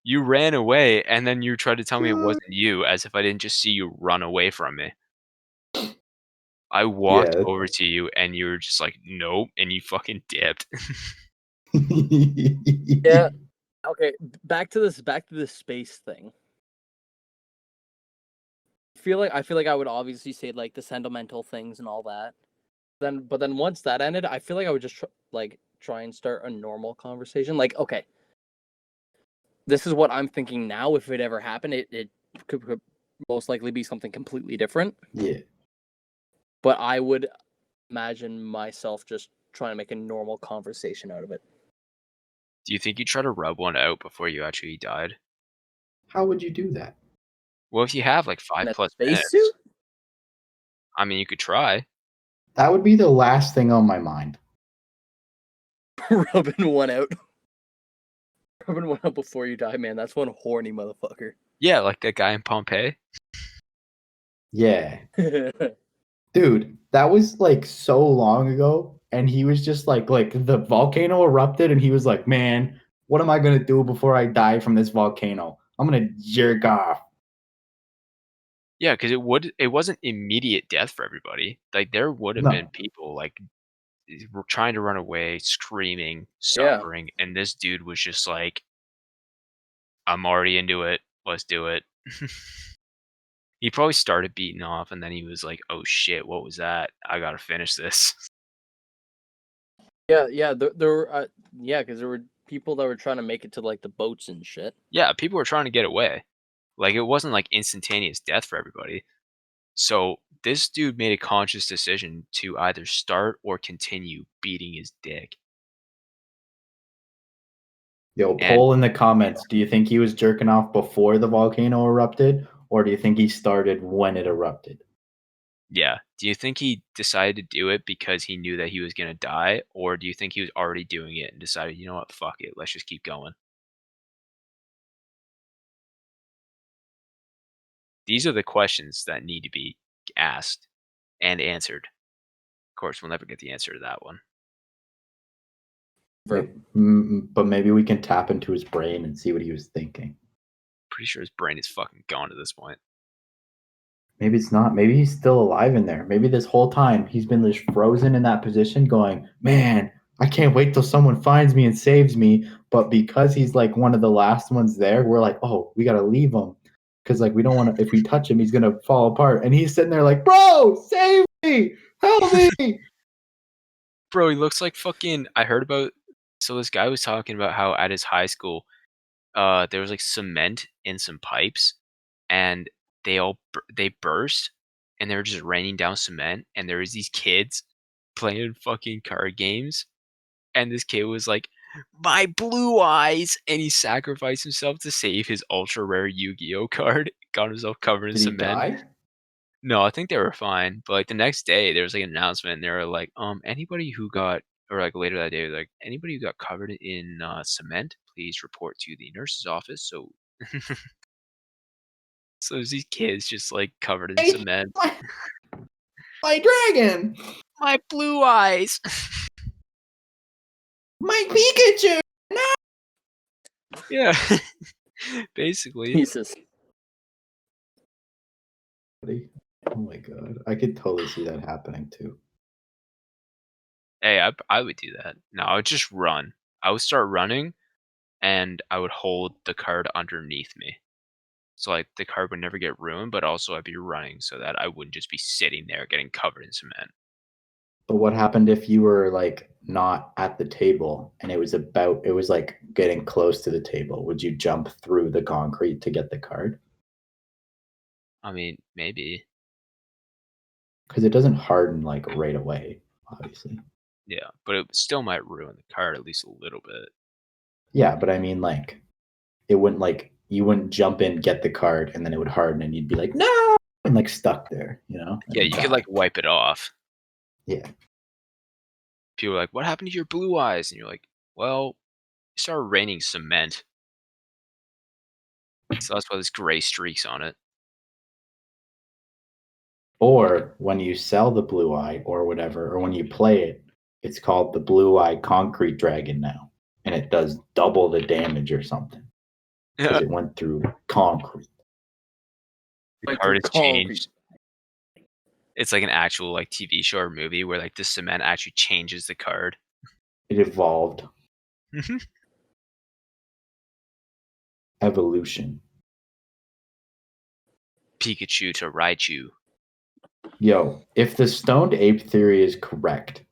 Speaker 1: You ran away, and then you tried to tell me it wasn't you, as if I didn't just see you run away from me. I walked
Speaker 2: Yeah.
Speaker 1: over to you, and you were just like, "Nope," and you fucking dipped.
Speaker 3: Yeah. Okay. Back to this space thing. I feel like I would obviously say like the sentimental things and all that. But then once that ended, I feel like I would just try and start a normal conversation. Like, okay, this is what I'm thinking now. If it ever happened, it could most likely be something completely different.
Speaker 2: Yeah.
Speaker 3: But I would imagine myself just trying to make a normal conversation out of it.
Speaker 1: Do you think you try to rub one out before you actually died?
Speaker 2: How would you do that?
Speaker 1: Well, if you have like
Speaker 3: In
Speaker 1: 5
Speaker 3: a
Speaker 1: plus
Speaker 3: spacesuit?
Speaker 1: minutes, I mean, you could try.
Speaker 2: That would be the last thing on my mind.
Speaker 3: Rubbing one out. Rubbing one out before you die, man. That's one horny motherfucker.
Speaker 1: Yeah, like that guy in Pompeii.
Speaker 2: Yeah. Dude, that was like so long ago, and he was just like the volcano erupted, and he was like, "Man, what am I gonna do before I die from this volcano? I'm gonna jerk off."
Speaker 1: Yeah, because it wasn't immediate death for everybody. Like there would have been
Speaker 2: No,
Speaker 1: people like were trying to run away, screaming,
Speaker 3: Yeah.
Speaker 1: suffering, and this dude was just like, "I'm already into it. Let's do it." He probably started beating off, and then he was like, "Oh shit, what was that? I gotta finish this."
Speaker 3: Yeah. There were, because there were people that were trying to make it to like the boats and shit.
Speaker 1: Yeah, people were trying to get away. Like it wasn't like instantaneous death for everybody. So this dude made a conscious decision to either start or continue beating his dick.
Speaker 2: yo,
Speaker 1: And
Speaker 2: poll in the comments. Do you think he was jerking off before the volcano erupted, or do you think he started when it erupted?
Speaker 1: yeah, do you think he decided to do it because he knew that he was gonna die, or do you think he was already doing it and decided, you know what, fuck it, let's just keep going? These are the questions that need to be asked and answered. Of course, we'll never get the answer to that one.
Speaker 2: But maybe we can tap into his brain and see what he was thinking.
Speaker 1: Pretty sure his brain is fucking gone at this point.
Speaker 2: Maybe it's not. Maybe he's still alive in there. Maybe this whole time he's been just frozen in that position, going, "Man, I can't wait till someone finds me and saves me." But because he's like one of the last ones there, we're like, "Oh, we gotta leave him," because like we don't want to. If we touch him, he's gonna fall apart. And he's sitting there like, "Bro, save me, help me."
Speaker 1: Bro, he looks like fucking. I heard about. So this guy was talking about how at his high school, there was like cement in some pipes, and they burst, and they were just raining down cement, and there was these kids playing fucking card games, and this kid was like, "My blue eyes," and he sacrificed himself to save his ultra rare Yu-Gi-Oh card. Got himself covered in
Speaker 2: Did he
Speaker 1: cement.
Speaker 2: die?
Speaker 1: No, I think they were fine, but like the next day there was like an announcement, and they were like, anybody who got, or like later that day, like anybody who got covered in cement, please report to the nurse's office. So, so there's these kids just like covered in
Speaker 2: Hey,
Speaker 1: cement.
Speaker 2: my, my dragon,
Speaker 1: My blue eyes.
Speaker 2: my Pikachu.
Speaker 1: Yeah, basically.
Speaker 3: Jesus.
Speaker 2: Oh my god, I could totally see that happening too.
Speaker 1: Hey, I would do that. No, I would just run. I would start running, and I would hold the card underneath me. So like the card would never get ruined, but also I'd be running so that I wouldn't just be sitting there getting covered in cement.
Speaker 2: But what happened if you were like not at the table and it was like getting close to the table? Would you jump through the concrete to get the card?
Speaker 1: I mean, maybe.
Speaker 2: Because it doesn't harden like right away, obviously.
Speaker 1: Yeah, but it still might ruin the card at least a little bit.
Speaker 2: Yeah, but I mean like it wouldn't like you wouldn't jump in, get the card, and then it would harden and you'd be like, no, and like stuck there, you know? And
Speaker 1: Yeah, you could like wipe it off.
Speaker 2: yeah.
Speaker 1: People are like, "What happened to your blue eyes?" And you're like, "Well, it started raining cement, so that's why there's gray streaks on it."
Speaker 2: Or when you sell the blue eye or whatever, or when you play it, it's called the blue eye concrete dragon now. And it does double the damage or something. Because it went through concrete.
Speaker 1: The card has changed. It's like an actual like TV show or movie where like the cement actually changes the card.
Speaker 2: It evolved.
Speaker 1: Mhm.
Speaker 2: Evolution.
Speaker 1: Pikachu to Raichu.
Speaker 2: Yo, if the stoned ape theory is correct,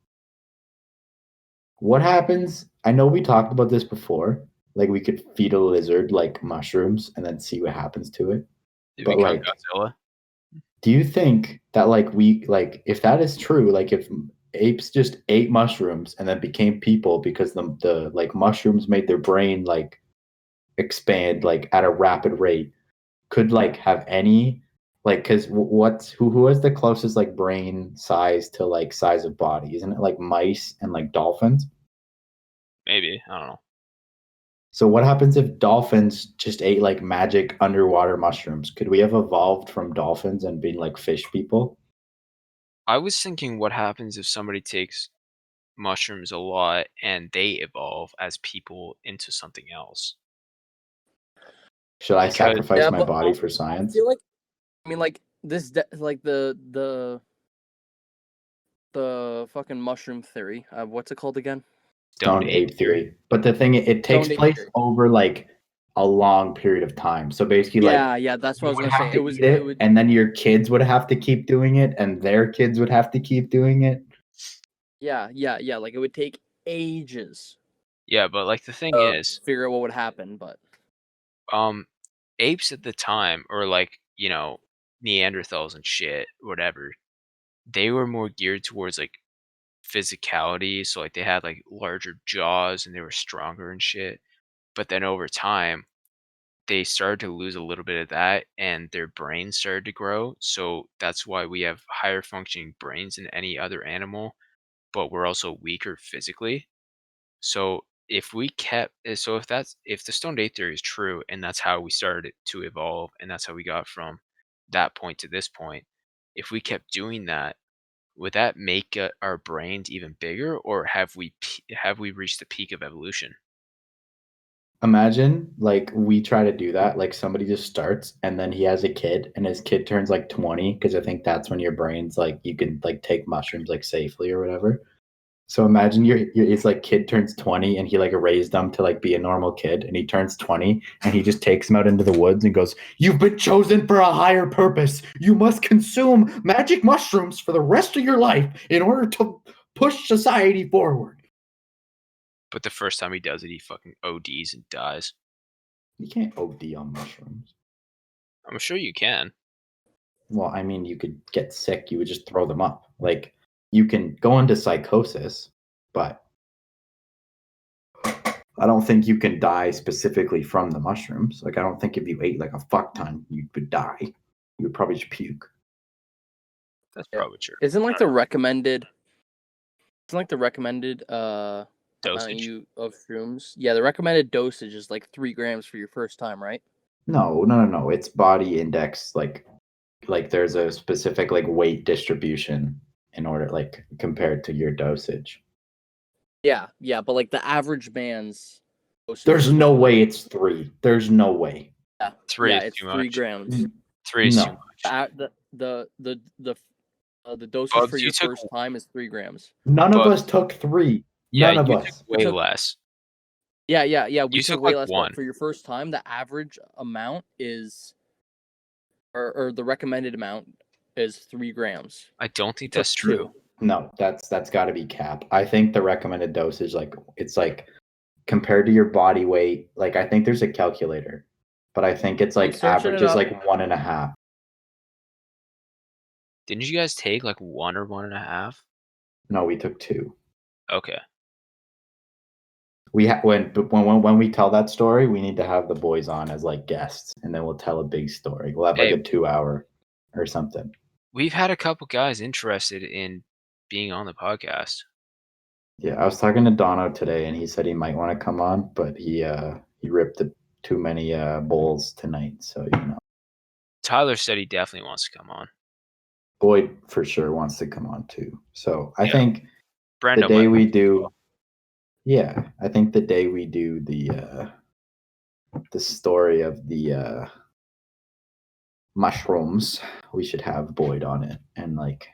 Speaker 2: what happens? I know we talked about this before. Like we could feed a lizard like mushrooms and then see what happens to it.
Speaker 1: They
Speaker 2: But
Speaker 1: become
Speaker 2: like,
Speaker 1: Godzilla.
Speaker 2: do you think that like we like if that is true, like if apes just ate mushrooms and then became people because the like mushrooms made their brain like expand like at a rapid rate, could like have any like because who has the closest like brain size to like size of body? Isn't it like mice and like dolphins?
Speaker 1: Maybe, I don't know.
Speaker 2: So what happens if dolphins just ate like magic underwater mushrooms? Could we have evolved from dolphins and been like fish people?
Speaker 1: I was thinking, what happens if somebody takes mushrooms a lot and they evolve as people into something else?
Speaker 2: Should I
Speaker 1: Because
Speaker 2: sacrifice
Speaker 3: Yeah,
Speaker 2: my
Speaker 3: but
Speaker 2: body for
Speaker 3: I
Speaker 2: science?
Speaker 3: feel like, I mean, like like the fucking mushroom theory. What's it called again?
Speaker 1: stoned
Speaker 2: Stoned
Speaker 1: ape
Speaker 2: ape theory. But the thing, it takes
Speaker 3: Stoned ape
Speaker 2: place
Speaker 3: theory.
Speaker 2: over like a long period of time. So basically, like
Speaker 3: Yeah, that's what I
Speaker 2: you
Speaker 3: was
Speaker 2: would
Speaker 3: gonna
Speaker 2: have
Speaker 3: say.
Speaker 2: to eat it, and then your kids would have to keep doing it, and their kids would have to keep doing it.
Speaker 3: Yeah. Like it would take ages
Speaker 1: Yeah, but like the thing
Speaker 3: to
Speaker 1: is,
Speaker 3: figure out what would happen, but
Speaker 1: um, apes at the time, or like Neanderthals and shit, whatever, they were more geared towards like physicality. So like they had like larger jaws and they were stronger and shit. But then over time, they started to lose a little bit of that and their brains started to grow. So that's why we have higher functioning brains than any other animal, but we're also weaker physically. So if the stone date theory is true and that's how we started to evolve and that's how we got from that point to this point, if we kept doing that, would that make our brains even bigger, or have we reached the peak of evolution?
Speaker 2: Imagine like we try to do that, like somebody just starts and then he has a kid and his kid turns like 20 because I think that's when your brain's like you can like take mushrooms like safely or whatever. So imagine it's like kid turns 20 and he like raised them to like be a normal kid and he turns 20 and he just takes them out into the woods and goes, "You've been chosen for a higher purpose. You must consume magic mushrooms for the rest of your life in order to push society forward."
Speaker 1: But the first time he does it, he fucking ODs and dies.
Speaker 2: You can't OD on mushrooms.
Speaker 1: I'm sure you can.
Speaker 2: Well, I mean, you could get sick. You would just throw them up. Like, you can go into psychosis, but I don't think you can die specifically from the mushrooms. Like, I don't think if you ate like a fuck ton, you would die. You would probably just puke.
Speaker 1: That's
Speaker 3: Yeah.
Speaker 1: probably true.
Speaker 3: isn't like the recommended amount
Speaker 1: Dosage.
Speaker 3: of shrooms? Yeah, the recommended dosage is like 3 grams for your first time, right?
Speaker 2: No. It's body index. Like there's a specific like weight distribution in order, like compared to your dosage.
Speaker 3: Yeah, but like the average man's dosage
Speaker 2: There's
Speaker 3: is
Speaker 2: no
Speaker 3: like
Speaker 2: way it's 3. There's no way.
Speaker 1: Three is
Speaker 3: it's
Speaker 1: too
Speaker 3: 3
Speaker 1: much.
Speaker 3: grams.
Speaker 1: 3 is too
Speaker 2: No.
Speaker 1: much.
Speaker 3: The dosage
Speaker 1: Bugs,
Speaker 3: for
Speaker 1: you
Speaker 3: your
Speaker 1: took
Speaker 3: first time is 3 grams.
Speaker 2: None of
Speaker 1: But
Speaker 2: us took 3.
Speaker 1: yeah,
Speaker 2: None of
Speaker 1: you took
Speaker 2: us.
Speaker 1: way
Speaker 3: took-
Speaker 1: less.
Speaker 3: Yeah. We
Speaker 1: You
Speaker 3: took
Speaker 1: took
Speaker 3: way
Speaker 1: like
Speaker 3: less,
Speaker 1: 1.
Speaker 3: but for your first time, the average amount is, or the recommended amount is 3 grams.
Speaker 1: I don't think
Speaker 3: Took
Speaker 1: that's true.
Speaker 3: 2.
Speaker 2: No, that's got to be cap. I think the recommended dosage, like it's like compared to your body weight. Like I think there's a calculator, but I think it's like
Speaker 3: searching
Speaker 2: average
Speaker 3: it
Speaker 2: is
Speaker 3: up.
Speaker 2: like 1.5.
Speaker 1: Didn't you guys take like 1 or 1.5?
Speaker 2: No, we took 2.
Speaker 1: Okay.
Speaker 2: We when we tell that story, we need to have the boys on as like guests, and then we'll tell a big story. We'll have like
Speaker 1: Hey.
Speaker 2: a 2-hour or something.
Speaker 1: We've had a couple guys interested in being on the podcast.
Speaker 2: Yeah, I was talking to Dono today, and he said he might want to come on, but he ripped too many bowls tonight, so you know.
Speaker 1: Tyler said he definitely wants to come on.
Speaker 2: Boyd for sure wants to come on too. So I
Speaker 1: Yeah.
Speaker 2: think
Speaker 1: Brando
Speaker 2: the day
Speaker 1: might
Speaker 2: we
Speaker 1: want to
Speaker 2: do,
Speaker 1: as well.
Speaker 2: yeah, I think the day we do the story of the mushrooms, we should have Boyd on it and like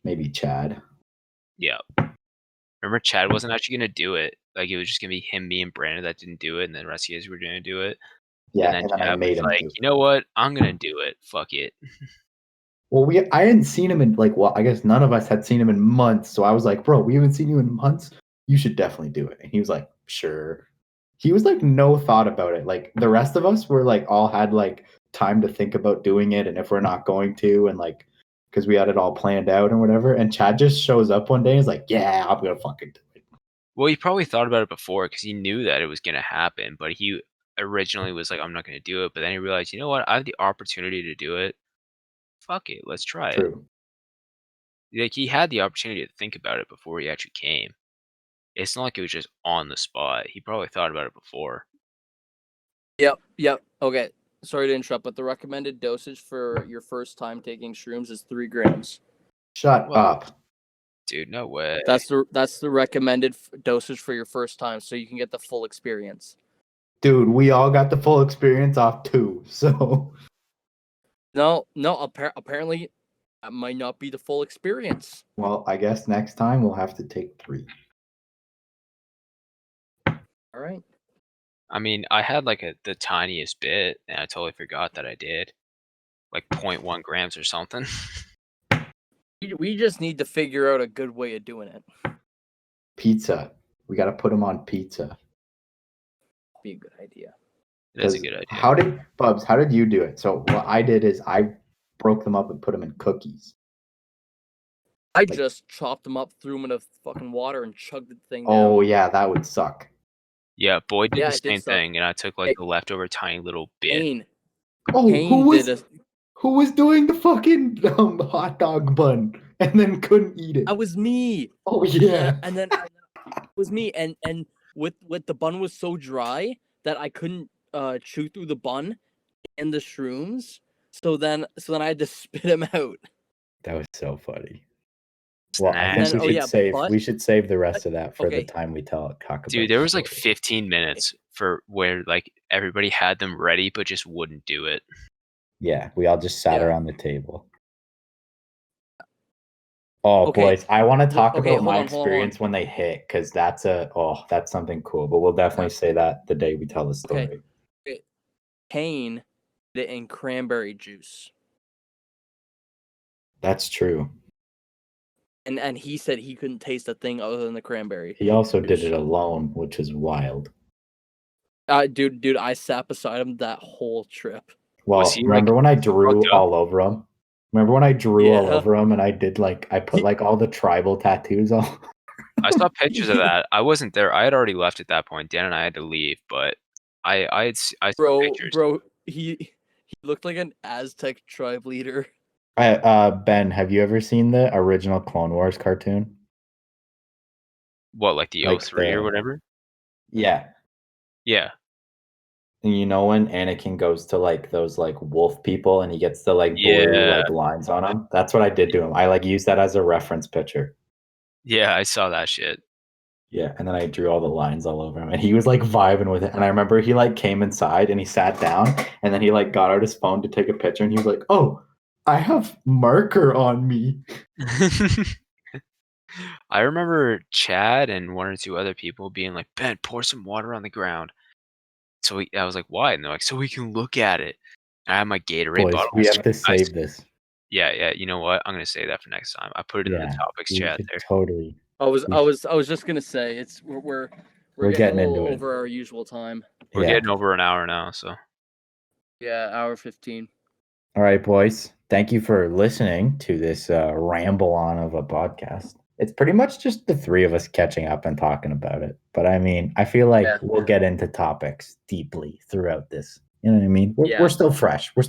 Speaker 2: maybe Chad.
Speaker 1: Yeah. Remember, Chad wasn't actually gonna do it. Like it was just gonna be him, me, and Brandon that didn't do it, and then the rest of you guys were gonna do it.
Speaker 2: Yeah,
Speaker 1: And then
Speaker 2: I
Speaker 1: Chad
Speaker 2: made
Speaker 1: was
Speaker 2: him
Speaker 1: like,
Speaker 2: do it.
Speaker 1: you know what? I'm gonna do it. Fuck it.
Speaker 2: Well, I hadn't seen him in like, well, I guess none of us had seen him in months. So I was like, bro, we haven't seen you in months. You should definitely do it. And he was like, sure. He was like, no thought about it. Like the rest of us were like, all had like time to think about doing it. And if we're not going to, and like, because we had it all planned out and whatever. And Chad just shows up one day and is like, yeah, I'm going to fucking do it.
Speaker 1: Well, he probably thought about it before because he knew that it was gonna happen, but he originally was like, I'm not gonna do it. But then he realized, you know what? I have the opportunity to do it. Fuck it. Let's try it.
Speaker 2: True.
Speaker 1: Like he had the opportunity to think about it before he actually came. It's not like it was just on the spot. He probably thought about it before.
Speaker 3: Yep. Okay. Sorry to interrupt, but the recommended dosage for your first time taking shrooms is 3 grams.
Speaker 2: Shut
Speaker 3: Well,
Speaker 2: up.
Speaker 1: Dude, no way.
Speaker 3: That's the recommended dosage for your first time, so you can get the full experience.
Speaker 2: Dude, we all got the full experience off 2, so...
Speaker 3: No, apparently that might not be the full experience.
Speaker 2: Well, I guess next time we'll have to take 3.
Speaker 3: All right.
Speaker 1: I mean, I had like the tiniest bit, and I totally forgot that I did. Like 0.1 grams or something.
Speaker 3: We just need to figure out a good way of doing it.
Speaker 2: Pizza. We got to put them on pizza.
Speaker 3: Be a good idea.
Speaker 1: That's a
Speaker 2: 'Cause
Speaker 1: good idea.
Speaker 2: how did you do it? So what I did is I broke them up and put them in cookies.
Speaker 3: I just chopped them up, threw them in a fucking water, and chugged the thing down.
Speaker 2: Oh yeah, that would suck.
Speaker 1: Yeah, Boyd did
Speaker 3: Yeah,
Speaker 1: the
Speaker 3: it did
Speaker 1: same
Speaker 3: suck.
Speaker 1: thing, and I took like
Speaker 3: Hey.
Speaker 1: the leftover tiny little bit.
Speaker 3: Kane.
Speaker 2: Oh,
Speaker 3: Kane
Speaker 2: who was doing the fucking hot dog bun and then couldn't eat it?
Speaker 3: That was me.
Speaker 2: Oh yeah.
Speaker 3: And then it was me. And with the bun was so dry that I couldn't chew through the bun and the shrooms. So then I had to spit them out.
Speaker 2: That was so funny. Well, I
Speaker 1: Snack.
Speaker 2: think we should save the rest of that for the time we talk about.
Speaker 1: Dude, there was like
Speaker 2: stories.
Speaker 1: 15 minutes for where like everybody had them ready but just wouldn't do it.
Speaker 2: Yeah, we all just sat around the table. Oh, boys, I want to talk about my experience when they hit, because that's something cool. But we'll definitely say that the day we tell the story.
Speaker 3: Okay. Kane did it in cranberry juice.
Speaker 2: That's true.
Speaker 3: And he said he couldn't taste a thing other than the cranberry.
Speaker 2: He also did it alone, which is wild.
Speaker 3: Dude, I sat beside him that whole trip.
Speaker 2: Well, remember when I drew all over him? Remember when I drew all over him and I did I put all the tribal tattoos on?
Speaker 1: I saw pictures of that. I wasn't there. I had already left at that point. Dan and I had to leave, but I saw pictures.
Speaker 3: Bro, he looked like an Aztec tribe leader.
Speaker 2: Ben, have you ever seen the original Clone Wars cartoon?
Speaker 1: What, like the 03 or whatever?
Speaker 2: Yeah.
Speaker 1: Yeah.
Speaker 2: And you know when Anakin goes to those wolf people and he gets the blue lines on him? That's what I did to him. I used that as a reference picture.
Speaker 1: Yeah, I saw that shit.
Speaker 2: Yeah, and then I drew all the lines all over him, and he was vibing with it. And I remember he came inside and he sat down, and then he got out his phone to take a picture, and he was like, "Oh, I have marker on me."
Speaker 1: I remember Chad and 1 or 2 other people being like, "Ben, pour some water on the ground." So I was like, "Why?" And they're like, "So we can look at it." And I have my Gatorade bottle.
Speaker 2: We have to save this.
Speaker 1: Yeah. You know what? I'm gonna say that for next time. I put it in the topics chat there.
Speaker 2: Totally.
Speaker 3: I was just gonna say we're getting a little over our usual time.
Speaker 1: We're getting over an hour now, so.
Speaker 3: Yeah, hour 15.
Speaker 2: All right, boys. Thank you for listening to this ramble on of a podcast. It's pretty much just the 3 of us catching up and talking about it. But I mean, I feel like we'll get into topics deeply throughout this. You know what I mean? We're still fresh. We're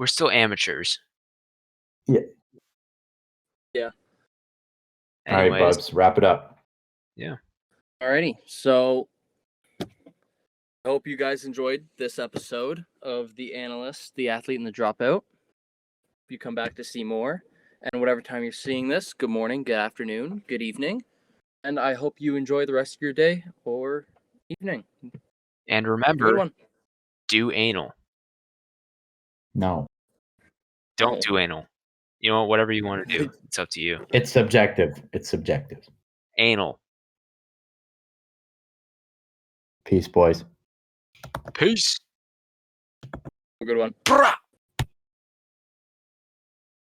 Speaker 2: still
Speaker 1: amateurs.
Speaker 2: Yeah.
Speaker 3: Yeah.
Speaker 2: All right, Bubs, wrap it up.
Speaker 1: Yeah.
Speaker 3: Alrighty. So I hope you guys enjoyed this episode of The Analyst, The Athlete, and the Dropout. If you come back to see more, and whatever time you're seeing this, good morning, good afternoon, good evening, and I hope you enjoy the rest of your day or evening.
Speaker 1: And remember, do anal.
Speaker 2: No.
Speaker 1: Don't do anal. You know, whatever you want to do, it's up to you.
Speaker 2: It's subjective.
Speaker 1: Anal.
Speaker 2: Peace, boys.
Speaker 1: Peace.
Speaker 3: A good one.
Speaker 1: Brah!